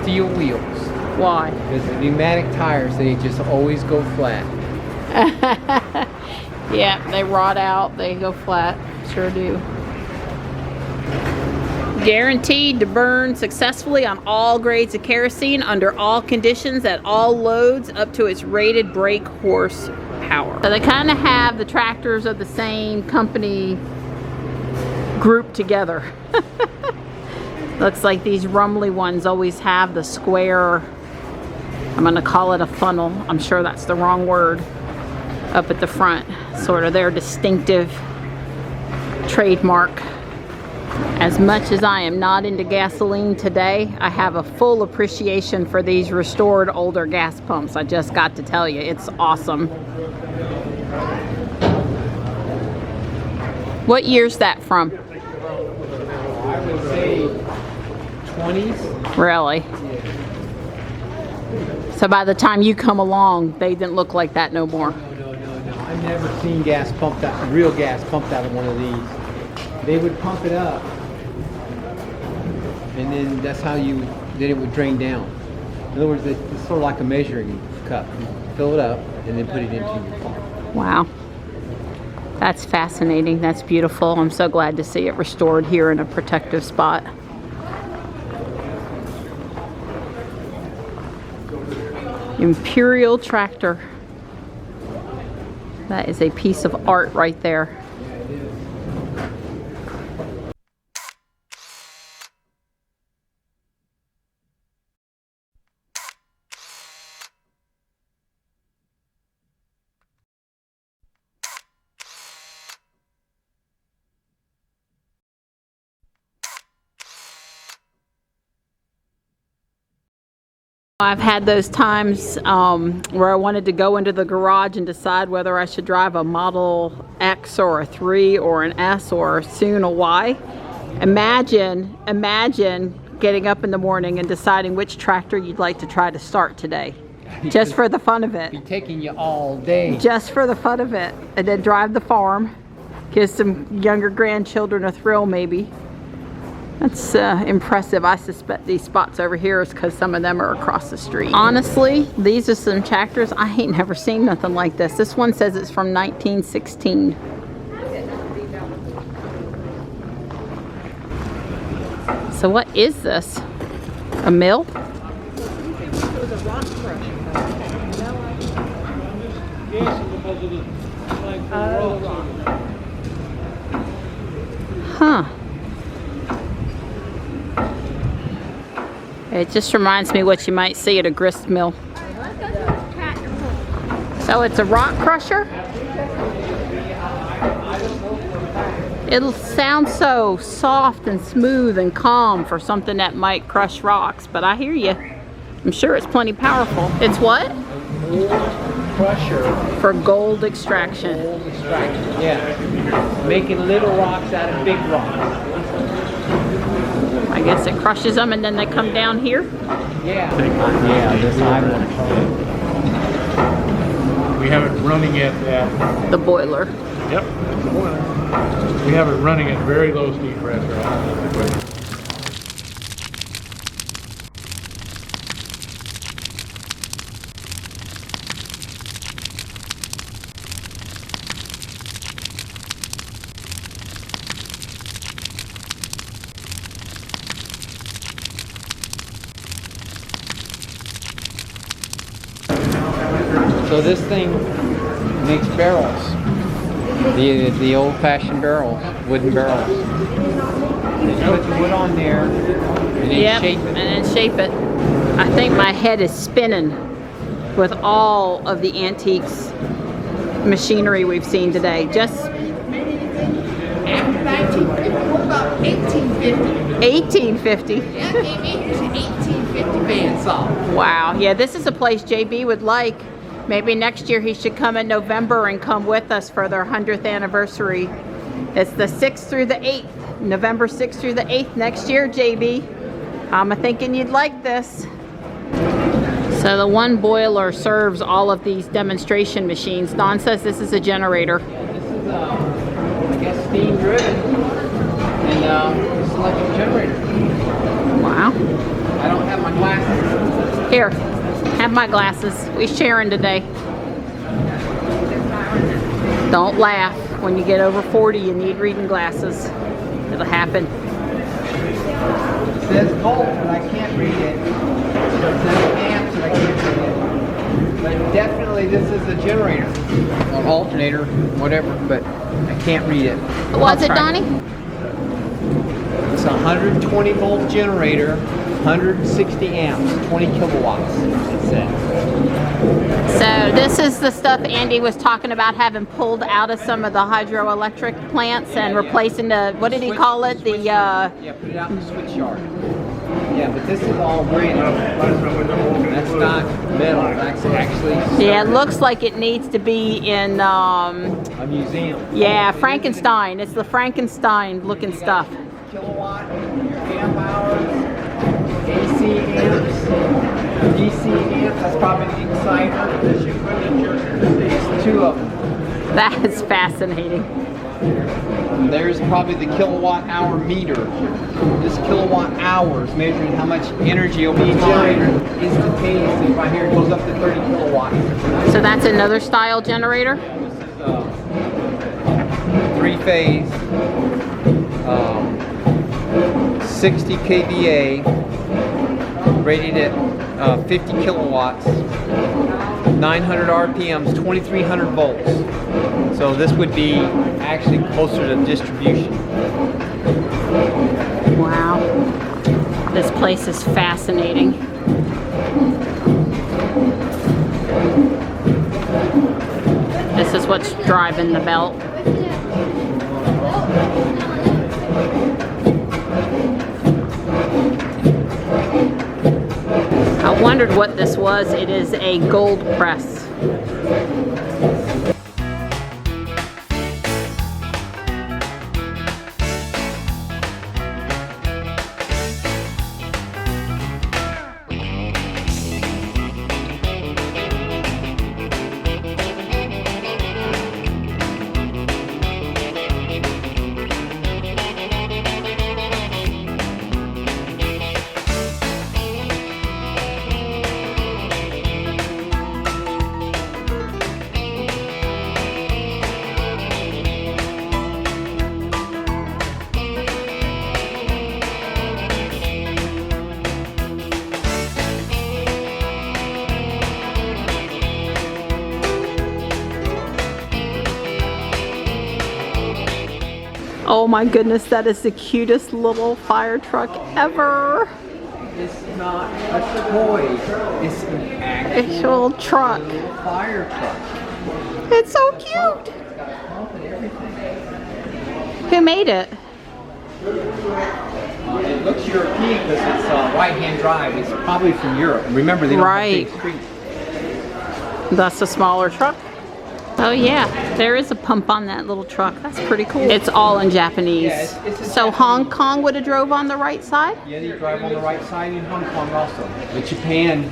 steel wheels. Why? Because the pneumatic tires, they just always go flat. Yeah, they rot out, they go flat. Sure do. Guaranteed to burn successfully on all grades of kerosene under all conditions at all loads up to its rated brake horsepower. So they kind of have the tractors of the same company grouped together. Looks like these rumbly ones always have the square, I'm gonna call it a funnel, I'm sure that's the wrong word, up at the front. Sort of their distinctive trademark. As much as I am not into gasoline today, I have a full appreciation for these restored older gas pumps. I just got to tell you, it's awesome. What year's that from? I would say 20s. Really? So by the time you come along, they didn't look like that no more. No. I've never seen gas pumped out, real gas pumped out of one of these. They would pump it up, and then that's how then it would drain down. In other words, it's sort of like a measuring cup. You fill it up and then put it into your car. Wow. That's fascinating. That's beautiful. I'm so glad to see it restored here in a protective spot. Imperial tractor. That is a piece of art right there. I've had those times where I wanted to go into the garage and decide whether I should drive a Model X or a 3 or an S or soon a Y. Imagine getting up in the morning and deciding which tractor you'd like to try to start today. Just for the fun of it. It'd be taking you all day. Just for the fun of it. And then drive the farm. Give some younger grandchildren a thrill maybe. That's impressive. I suspect these spots over here is because some of them are across the street. Honestly, these are some tractors. I ain't never seen nothing like this. This one says it's from 1916. So what is this? A mill? Huh. It just reminds me what you might see at a grist mill. So it's a rock crusher? It'll sound so soft and smooth and calm for something that might crush rocks, but I hear you. I'm sure it's plenty powerful. It's what? Crusher. For gold extraction. Gold extraction, yeah. Making little rocks out of big rocks. I guess it crushes them and then they come down here? Yeah. Yeah, this island. We have it running at The boiler. yep, the boiler. We have it running at very low speed pressure. So this thing makes barrels. The old-fashioned barrels, wooden barrels. You put the wood on there and then shape it. And then shape it. I think my head is spinning with all of the antiques machinery we've seen today. Just After 1950, what about 1850? 1850. Yeah, maybe here's an 1850 bandsaw. Wow. Yeah, this is a place JB would like. Maybe next year he should come in November and come with us for their 100th anniversary. It's the 6th through the 8th. November 6th through the 8th next year, JB. I'm thinking you'd like this. So the one boiler serves all of these demonstration machines. Don says this is a generator. This is, I guess, steam driven. And this electric generator. Wow. I don't have my glasses. Here, have my glasses. We sharing today. Don't laugh. When you get over 40, you need reading glasses. It'll happen. It says volt, but I can't read it. It says amps, and I can't read it. But definitely this is a generator. Or alternator, whatever, but I can't read it. What was it, Donnie? It's a 120 volt generator, 160 amps, 20 kilowatts, it says. So this is the stuff Andy was talking about having pulled out of some of the hydroelectric plants and replacing the, what did he call it? The Yeah, put it out in the switch yard. Yeah, but this is all granite. That's not metal, that's actually ceramic. yeah, it looks like it needs to be in A museum. yeah, Frankenstein. It's the Frankenstein looking stuff. Kilowatt, amp hours, AC amps, DC amps, that's probably the exciter. There's two of them. That is fascinating. There's probably the kilowatt hour meter. This kilowatt hours measuring how much energy will be generated instantaneously. Right here it goes up to 30 kilowatts. So that's another style generator? Three-phase, 60 kVA, rated at 50 kilowatts, 900 RPMs, 2300 volts. So this would be actually closer to distribution. Wow. This place is fascinating. This is what's driving the belt. I wondered what this was. It is a gold press. Oh my goodness, that is the cutest little fire truck ever. It's not a toy. It's an Actual truck. fire truck. It's so cute. Who made it? It looks European because it's right-hand drive. It's probably from Europe. Remember, they don't Right. have big streets. That's a smaller truck. Oh yeah, there is a pump on that little truck. That's pretty cool. It's all in Japanese. Yeah, it's in So Hong Kong would have drove on the right side? Yeah, they drive on the right side in Hong Kong also. But Japan,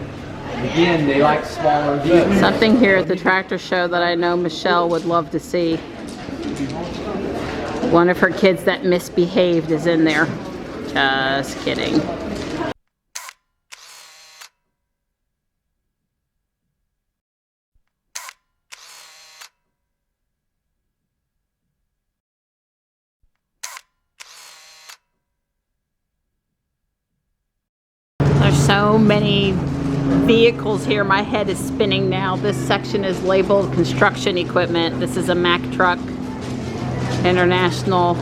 again, they like smaller vehicles. Something here at the tractor show that I know Michelle would love to see. One of her kids that misbehaved is in there. Just kidding. There's so many vehicles here. My head is spinning now. This section is labeled construction equipment. This is a Mack truck, International.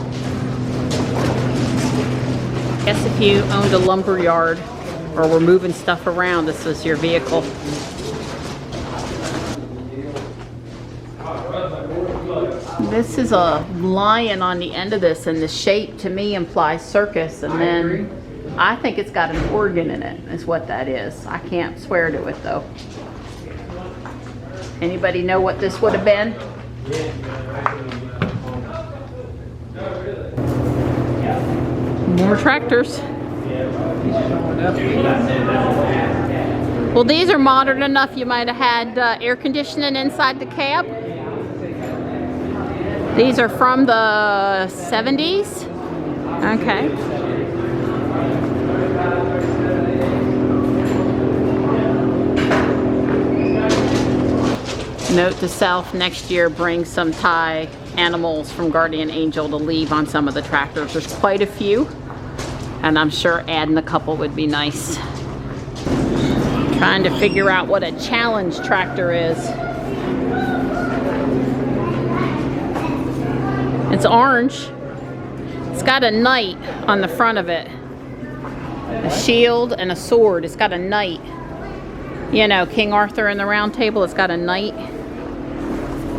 I guess if you owned a lumber yard or were moving stuff around, this was your vehicle. This is a lion on the end of this, and the shape to me implies circus, and then I think it's got an organ in it, is what that is. I can't swear to it though. Anybody know what this would have been? More tractors. Well, these are modern enough you might have had air conditioning inside the cab. These are from the 70s. Okay. Note to self, next year bring some Thai animals from Guardian Angel to leave on some of the tractors. There's quite a few, and I'm sure adding a couple would be nice. Trying to figure out what a challenge tractor is. It's orange. It's got a knight on the front of it. A shield and a sword. It's got a knight. You know, King Arthur in the Round Table, it's got a knight.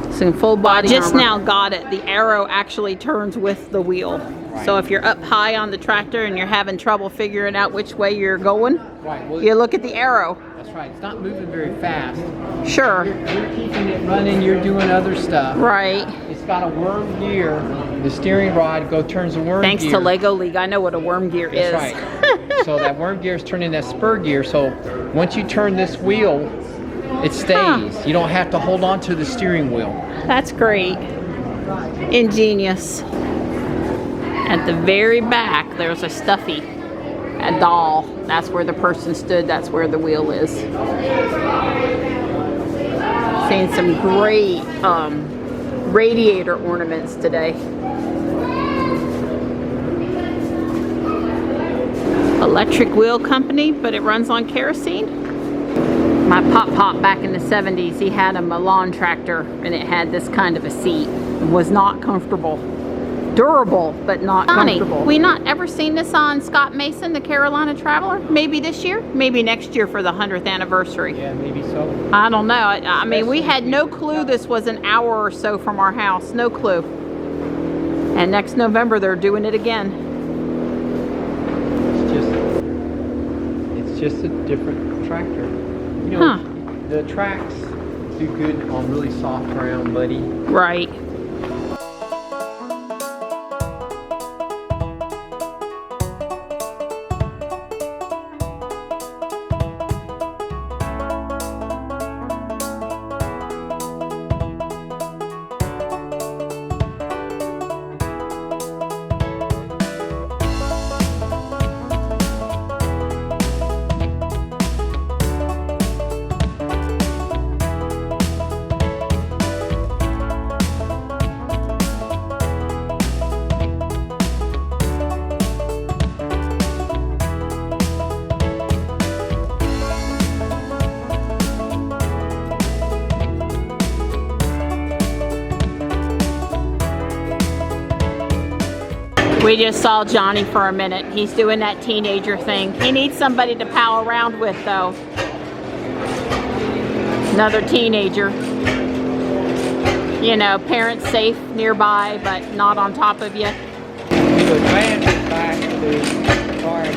It's in full body armor. Just now got it. The arrow actually turns with the wheel. Right. So if you're up high on the tractor and you're having trouble figuring out which way you're going, right. Well, you look at the arrow. That's right. It's not moving very fast. Sure. You're keeping it running. You're doing other stuff. Right. It's got a worm gear. The steering rod turns the worm Thanks gear. to Lego League, I know what a worm gear is. That's right. So that worm gear is turning that spur gear. So once you turn this wheel, it stays. Huh. You don't have to hold on to the steering wheel. That's great. Ingenious. At the very back, there's a stuffy, a doll. That's where the person stood. That's where the wheel is. Seeing some great radiator ornaments today. Electric wheel company, but it runs on kerosene. My pop back in the 70s, he had a lawn tractor and it had this kind of a seat. It was not comfortable. Durable, but not comfortable. We not ever seen this on Scott Mason, the Carolina Traveler? Maybe this year? Maybe next year for the 100th anniversary. Yeah, maybe so. I don't know. I mean, we had no clue this was an hour or so from our house. No clue. And next November, they're doing it again. It's just a different tractor. You know, the tracks do good on really soft ground, muddy. Right. We just saw Johnny for a minute. He's doing that teenager thing. He needs somebody to pal around with, though. Another teenager. You know, parents safe nearby, but not on top of you. The van is back to the car and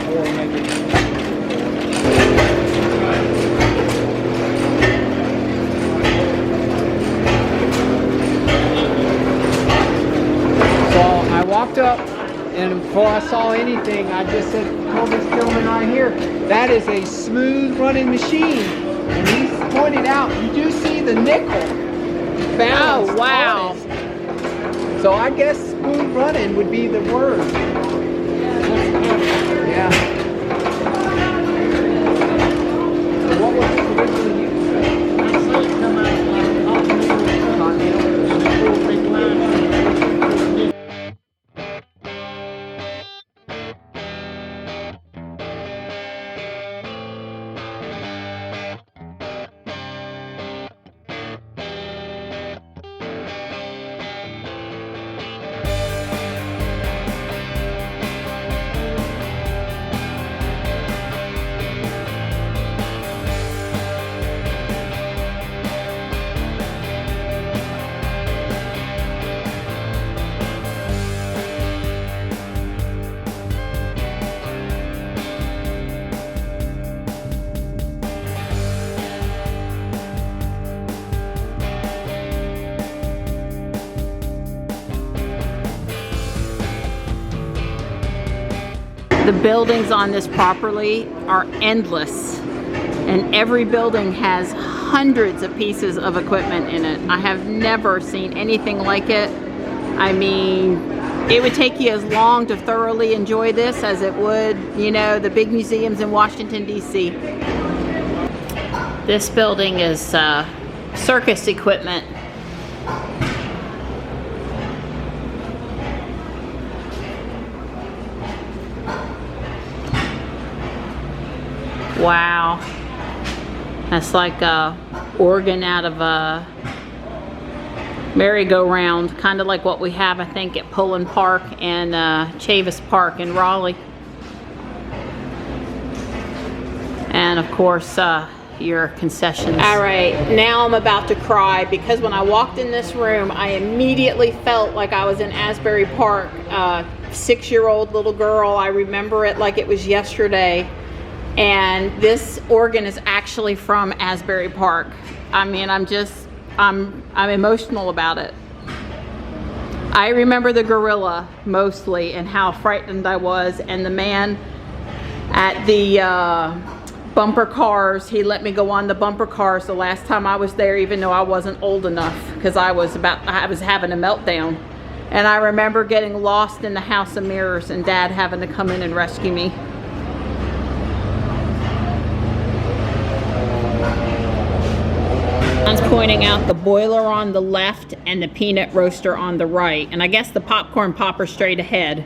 or maybe. I walked up, and before I saw anything, I just said, "Oh, this gentleman right here, that is a smooth running machine." And he pointed out, you do see the nickel. Oh, wow. So I guess smooth running would be the word. Yeah. So what was it originally used? The buildings on this property are endless, and every building has hundreds of pieces of equipment in it. I have never seen anything like it. I mean, it would take you as long to thoroughly enjoy this as it would, you know, the big museums in Washington, D.C. This building is circus equipment. Wow. That's like a organ out of a merry-go-round, kind of like what we have, I think, at Pullen Park and Chavis Park in Raleigh. And of course, your concessions. All right, now I'm about to cry because when I walked in this room, I immediately felt like I was in Asbury Park. 6-year-old little girl, I remember it like it was yesterday. And this organ is actually from Asbury Park. I mean, I'm emotional about it. I remember the gorilla mostly and how frightened I was, and the man at the bumper cars, he let me go on the bumper cars the last time I was there, even though I wasn't old enough, because I was having a meltdown. And I remember getting lost in the House of Mirrors and Dad having to come in and rescue me. John's pointing out the boiler on the left and the peanut roaster on the right, and I guess the popcorn popper straight ahead.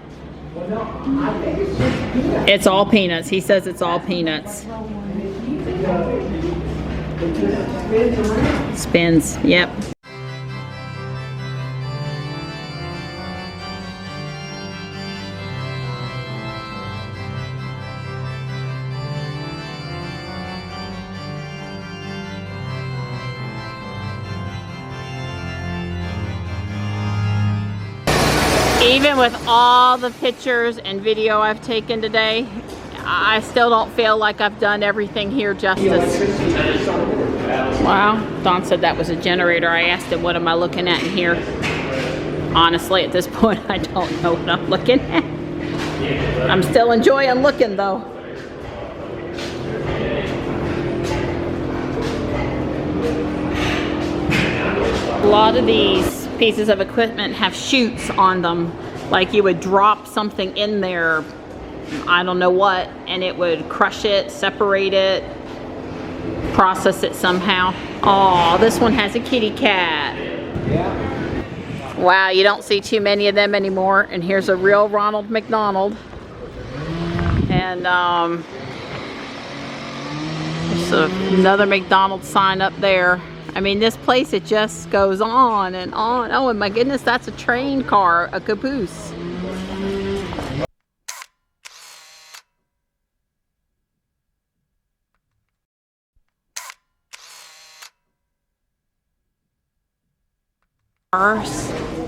It's all peanuts. He says it's all peanuts. Spins, yep. Even with all the pictures and video I've taken today, I still don't feel like I've done everything here justice. Wow, Don said that was a generator. I asked him, what am I looking at in here? Honestly, at this point, I don't know what I'm looking at. I'm still enjoying looking though. A lot of these pieces of equipment have chutes on them, like you would drop something in there, I don't know what, and it would crush it, separate it, process it somehow. Oh, this one has a kitty cat. Yeah. Wow, you don't see too many of them anymore. And here's a real Ronald McDonald. And there's another McDonald's sign up there. I mean, this place, it just goes on and on. Oh, and my goodness, that's a train car, a caboose.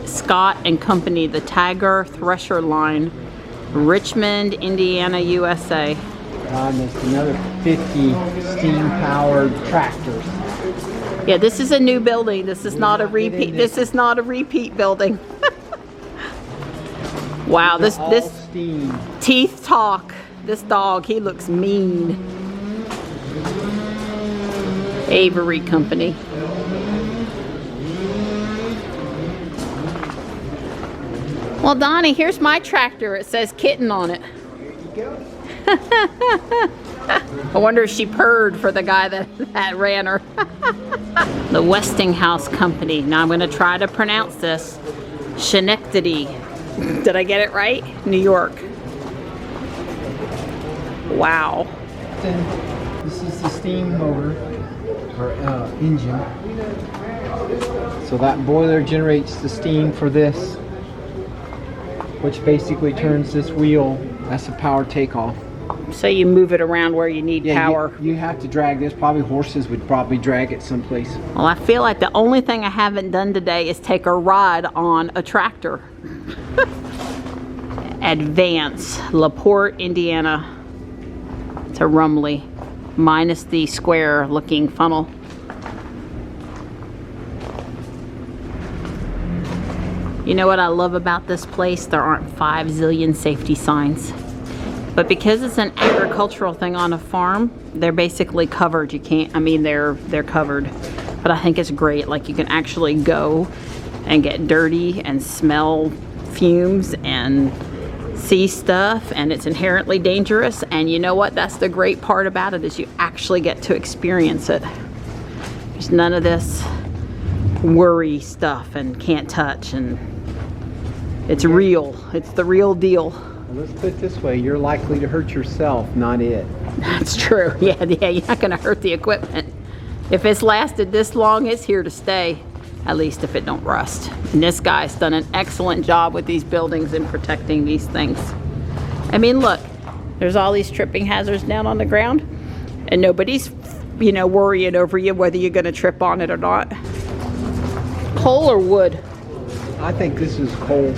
Scott and Company, the Tiger Thresher line, Richmond, Indiana, USA. There's another 50 steam-powered tractors. Yeah, this is a new building. This is not a repeat. This is not a repeat building. Wow, this steam. Teeth Talk. This dog, he looks mean. Avery Company. Well, Donnie, here's my tractor. It says kitten on it. There you go. I wonder if she purred for the guy that ran her. The Westinghouse Company. Now I'm going to try to pronounce this. Schenectady. Did I get it right? New York. Wow. This is the steam motor, or engine. So that boiler generates the steam for this, which basically turns this wheel. That's a power takeoff. So you move it around where you need power. You have to drag this. Probably horses would probably drag it someplace. Well, I feel like the only thing I haven't done today is take a ride on a tractor. Advance, LaPorte, Indiana to Rumley, minus the square looking funnel. You know what I love about this place? There aren't 5 zillion safety signs. But because it's an agricultural thing on a farm, they're basically covered. You can't, I mean, they're covered. But I think it's great. Like, you can actually go and get dirty and smell fumes and see stuff, and it's inherently dangerous. And you know what? That's the great part about it, is you actually get to experience it. There's none of this worry stuff and can't touch, and it's real. It's the real deal. Well, let's put it this way, you're likely to hurt yourself, not it. That's true. Yeah, you're not going to hurt the equipment. If it's lasted this long, it's here to stay, at least if it don't rust. And this guy's done an excellent job with these buildings and protecting these things. I mean, look, there's all these tripping hazards down on the ground, and nobody's, you know, worrying over you whether you're going to trip on it or not. Coal or wood? I think this is coal.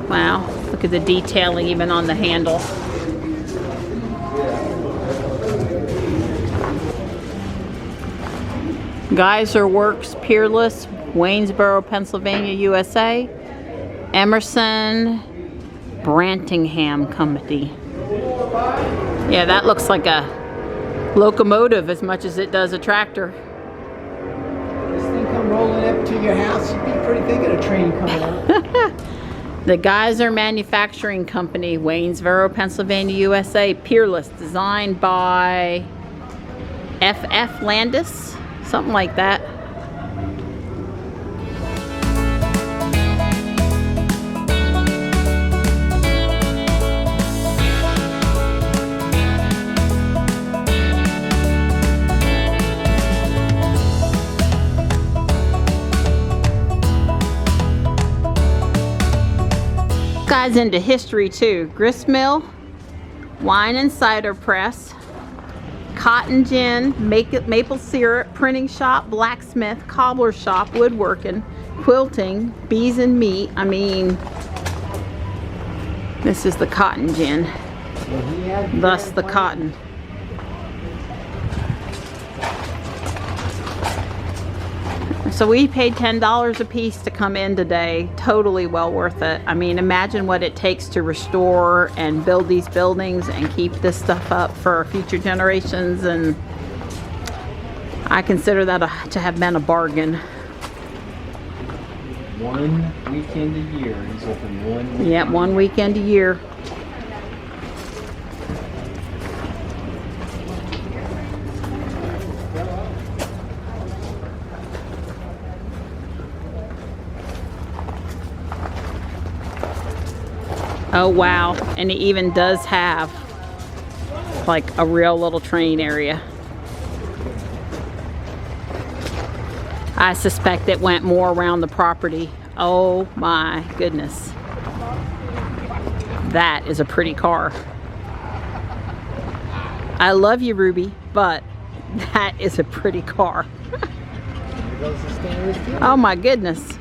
Wow, look at the detailing even on the handle. Geyser Works Peerless, Waynesboro, Pennsylvania, USA. Emerson Brantingham Company. Yeah, that looks like a locomotive as much as it does a tractor. This thing come rolling up to your house, you'd be pretty thinking a train coming up. The Geyser Manufacturing Company, Waynesboro, Pennsylvania, USA. Peerless, designed by F.F. Landis, something like that. Guy's into history too. Grist mill, wine and cider press, cotton gin, maple syrup, printing shop, blacksmith, cobbler shop, woodworking, quilting, bees and meat. I mean, this is the cotton gin, thus the cotton. So we paid $10 a piece to come in today. Totally well worth it. I mean, imagine what it takes to restore and build these buildings and keep this stuff up for future generations. And I consider that to have been a bargain. 1 weekend a year. He's open 1 weekend. Yeah, 1 weekend a year. Oh wow, and it even does have like a real little train area. I suspect it went more around the property. Oh my goodness. That is a pretty car. I love you, Ruby, but that is a pretty car. There goes the stainless steel. Oh my goodness.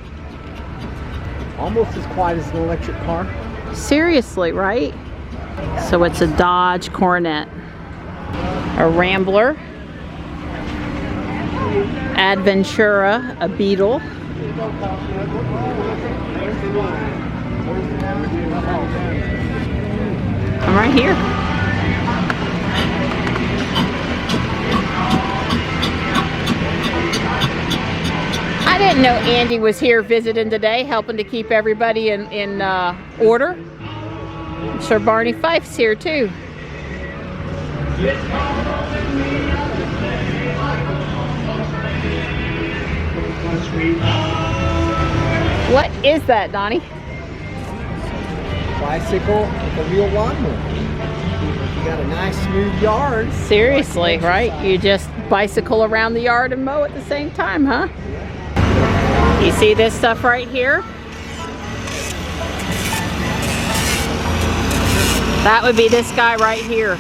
Almost as quiet as an electric car. Seriously, right? So it's a Dodge Coronet, a Rambler, Adventura, a Beetle, I'm right here. I didn't know Andy was here visiting today, helping to keep everybody in order. I'm sure Barney Fife's here too. What is that, Donnie? Bicycle with a real lawnmower. You got a nice smooth yard. Seriously, right? You just bicycle around the yard and mow at the same time, huh? You see this stuff right here? That would be this guy right here.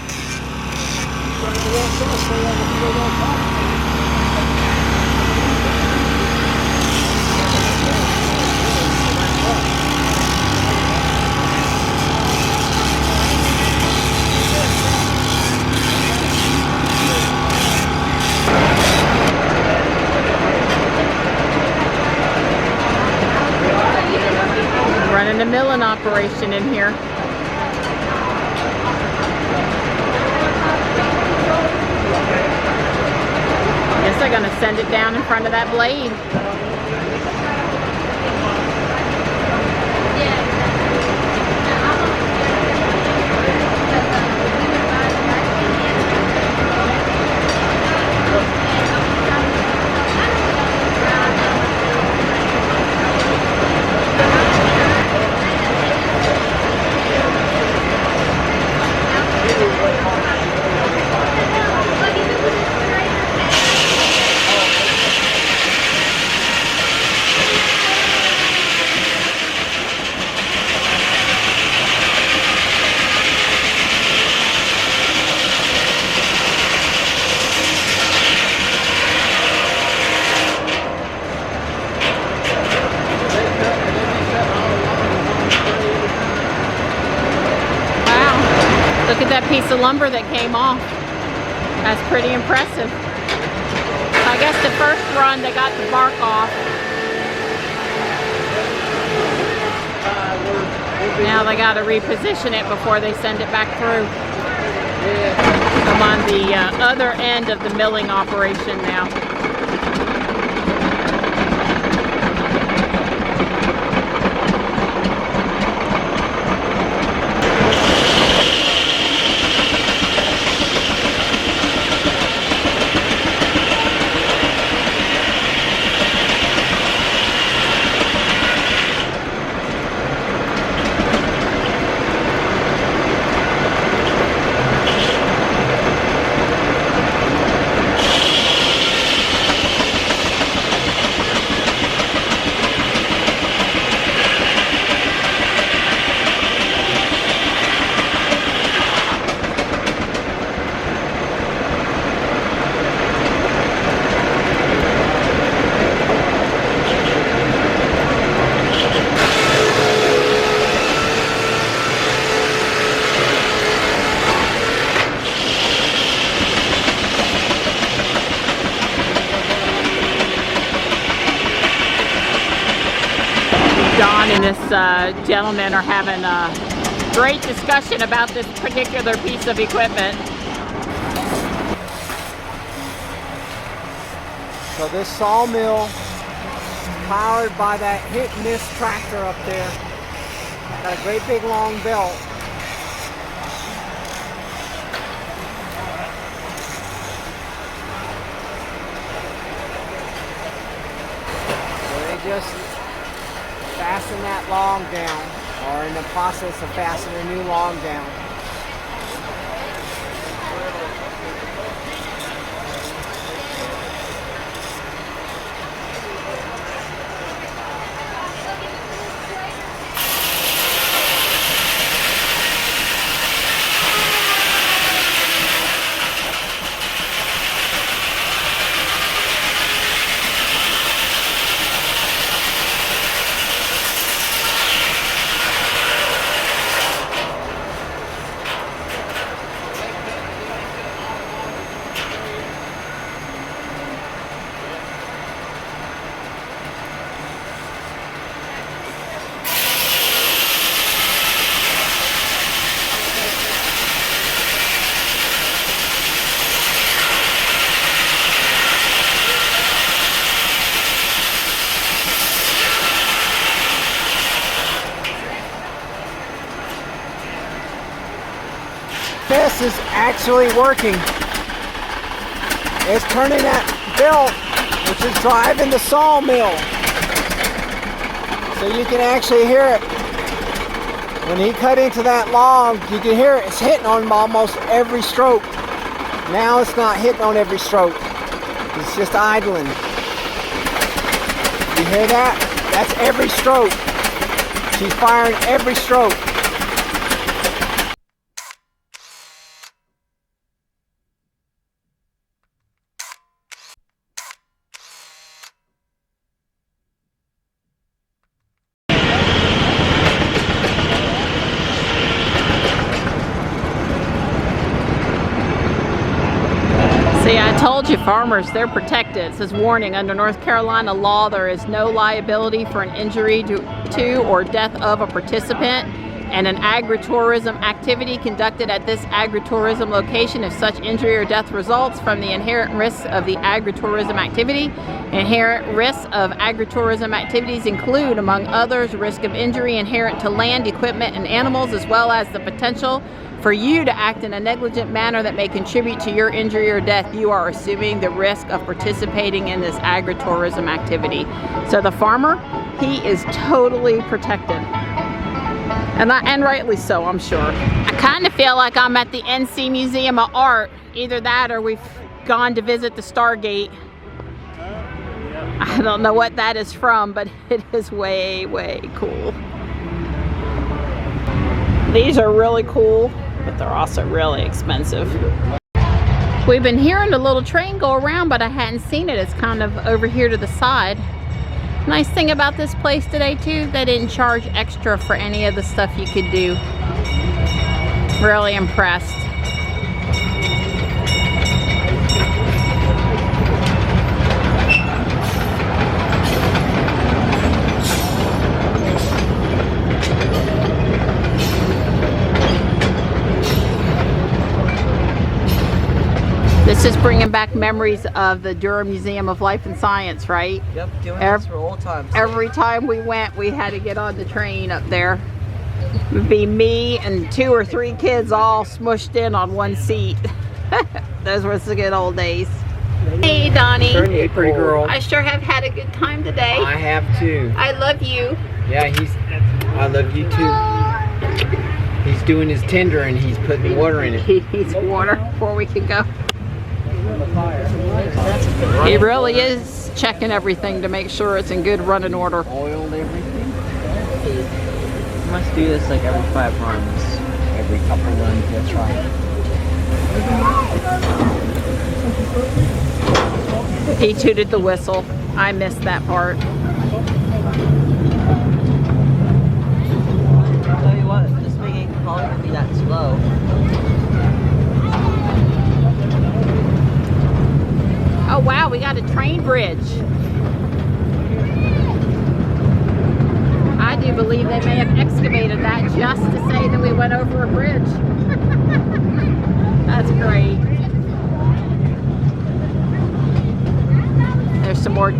Running a milling operation in here. Guess they're gonna send it down in front of that blade. piece of lumber that came off. That's pretty impressive. I guess the first run they got the bark off. Now they got to reposition it before they send it back through. I'm on the other end of the milling operation now. Don and this gentleman are having a great discussion about this particular piece of equipment. So this sawmill is powered by that hit and miss tractor up there. Got a great big long belt. So they just fasten that log down, or in the process of fastening a new log down. This is actually working. It's turning that belt, which is driving the sawmill. So you can actually hear it. When he cut into that log, you can hear it. It's hitting on almost every stroke. Now it's not hitting on every stroke. It's just idling. You hear that? That's every stroke. She's firing every stroke. See, I told you, farmers, they're protected. It says, warning, under North Carolina law, there is no liability for an injury to or death of a participant and an agritourism activity conducted at this agritourism location if such injury or death results from the inherent risks of the agritourism activity. Inherent risks of agritourism activities include, among others, risk of injury inherent to land, equipment, and animals, as well as the potential for you to act in a negligent manner that may contribute to your injury or death. You are assuming the risk of participating in this agritourism activity. So the farmer, he is totally protected. And rightly so, I'm sure. I kind of feel like I'm at the NC Museum of Art. Either that or we've gone to visit the Stargate. I don't know what that is from, but it is way, way cool. These are really cool, but they're also really expensive. We've been hearing the little train go around, but I hadn't seen it. It's kind of over here to the side. Nice thing about this place today too, they didn't charge extra for any of the stuff you could do. Really impressed. This is bringing back memories of the Durham Museum of Life and Science, right? Yep, doing this for old times. Every time we went, we had to get on the train up there. It would be me and 2 or 3 kids all smushed in on one seat. Those were the good old days. Hey, Donnie. Hey, pretty girl. I sure have had a good time today. I have too. I love you. Yeah, I love you too. He's doing his tender and he's putting water in it. He needs water before we can go. He really is checking everything to make sure it's in good running order. Oiled everything. You must do this like every 5 runs. Every couple runs, that's right. He tooted the whistle. I missed that part. I'll tell you what, this thing ain't probably gonna be that slow. Oh wow, we got a train bridge. I do believe they may have excavated that just to say that we went over a bridge. That's great. There's some more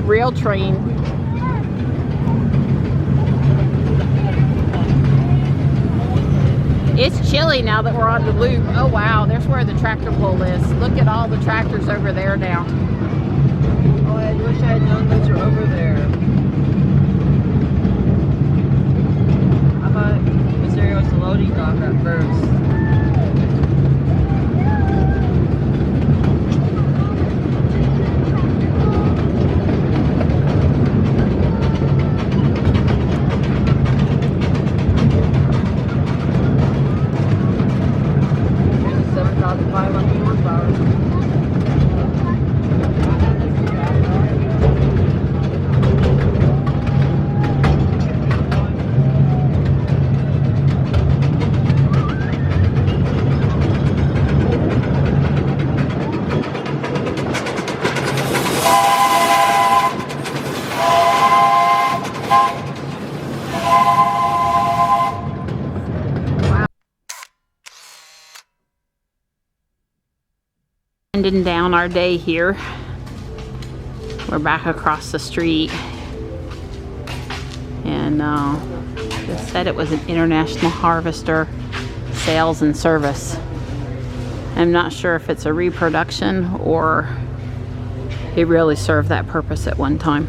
rail train. It's chilly now that we're on the loop. Oh wow, there's where the tractor pull is. Look at all the tractors over there now. Oh, I wish I had known those were over there. I thought this area was the loading dock at first. Ending down our day here. We're back across the street, and it said it was an International Harvester sales and service. I'm not sure if it's a reproduction or he really served that purpose at one time.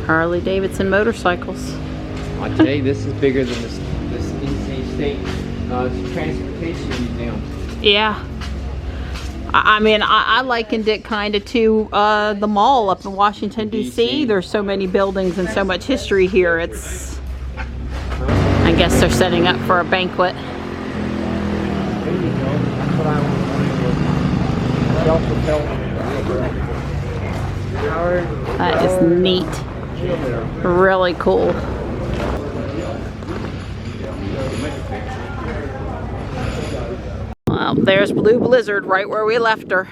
Harley Davidson motorcycles. Today, this is bigger than this NC State Transportation Museum. Yeah. I mean, I likened it kind of to the mall up in Washington, D.C. There's so many buildings and so much history here. It's, I guess they're setting up for a banquet. There you go. That's what I want. That is neat. Really cool. Well, there's Blue Blizzard right where we left her.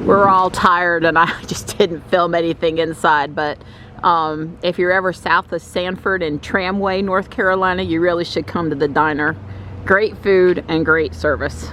We're all tired and I just didn't film anything inside, but if you're ever south of Sanford and Tramway, North Carolina, you really should come to the diner. Great food and great service.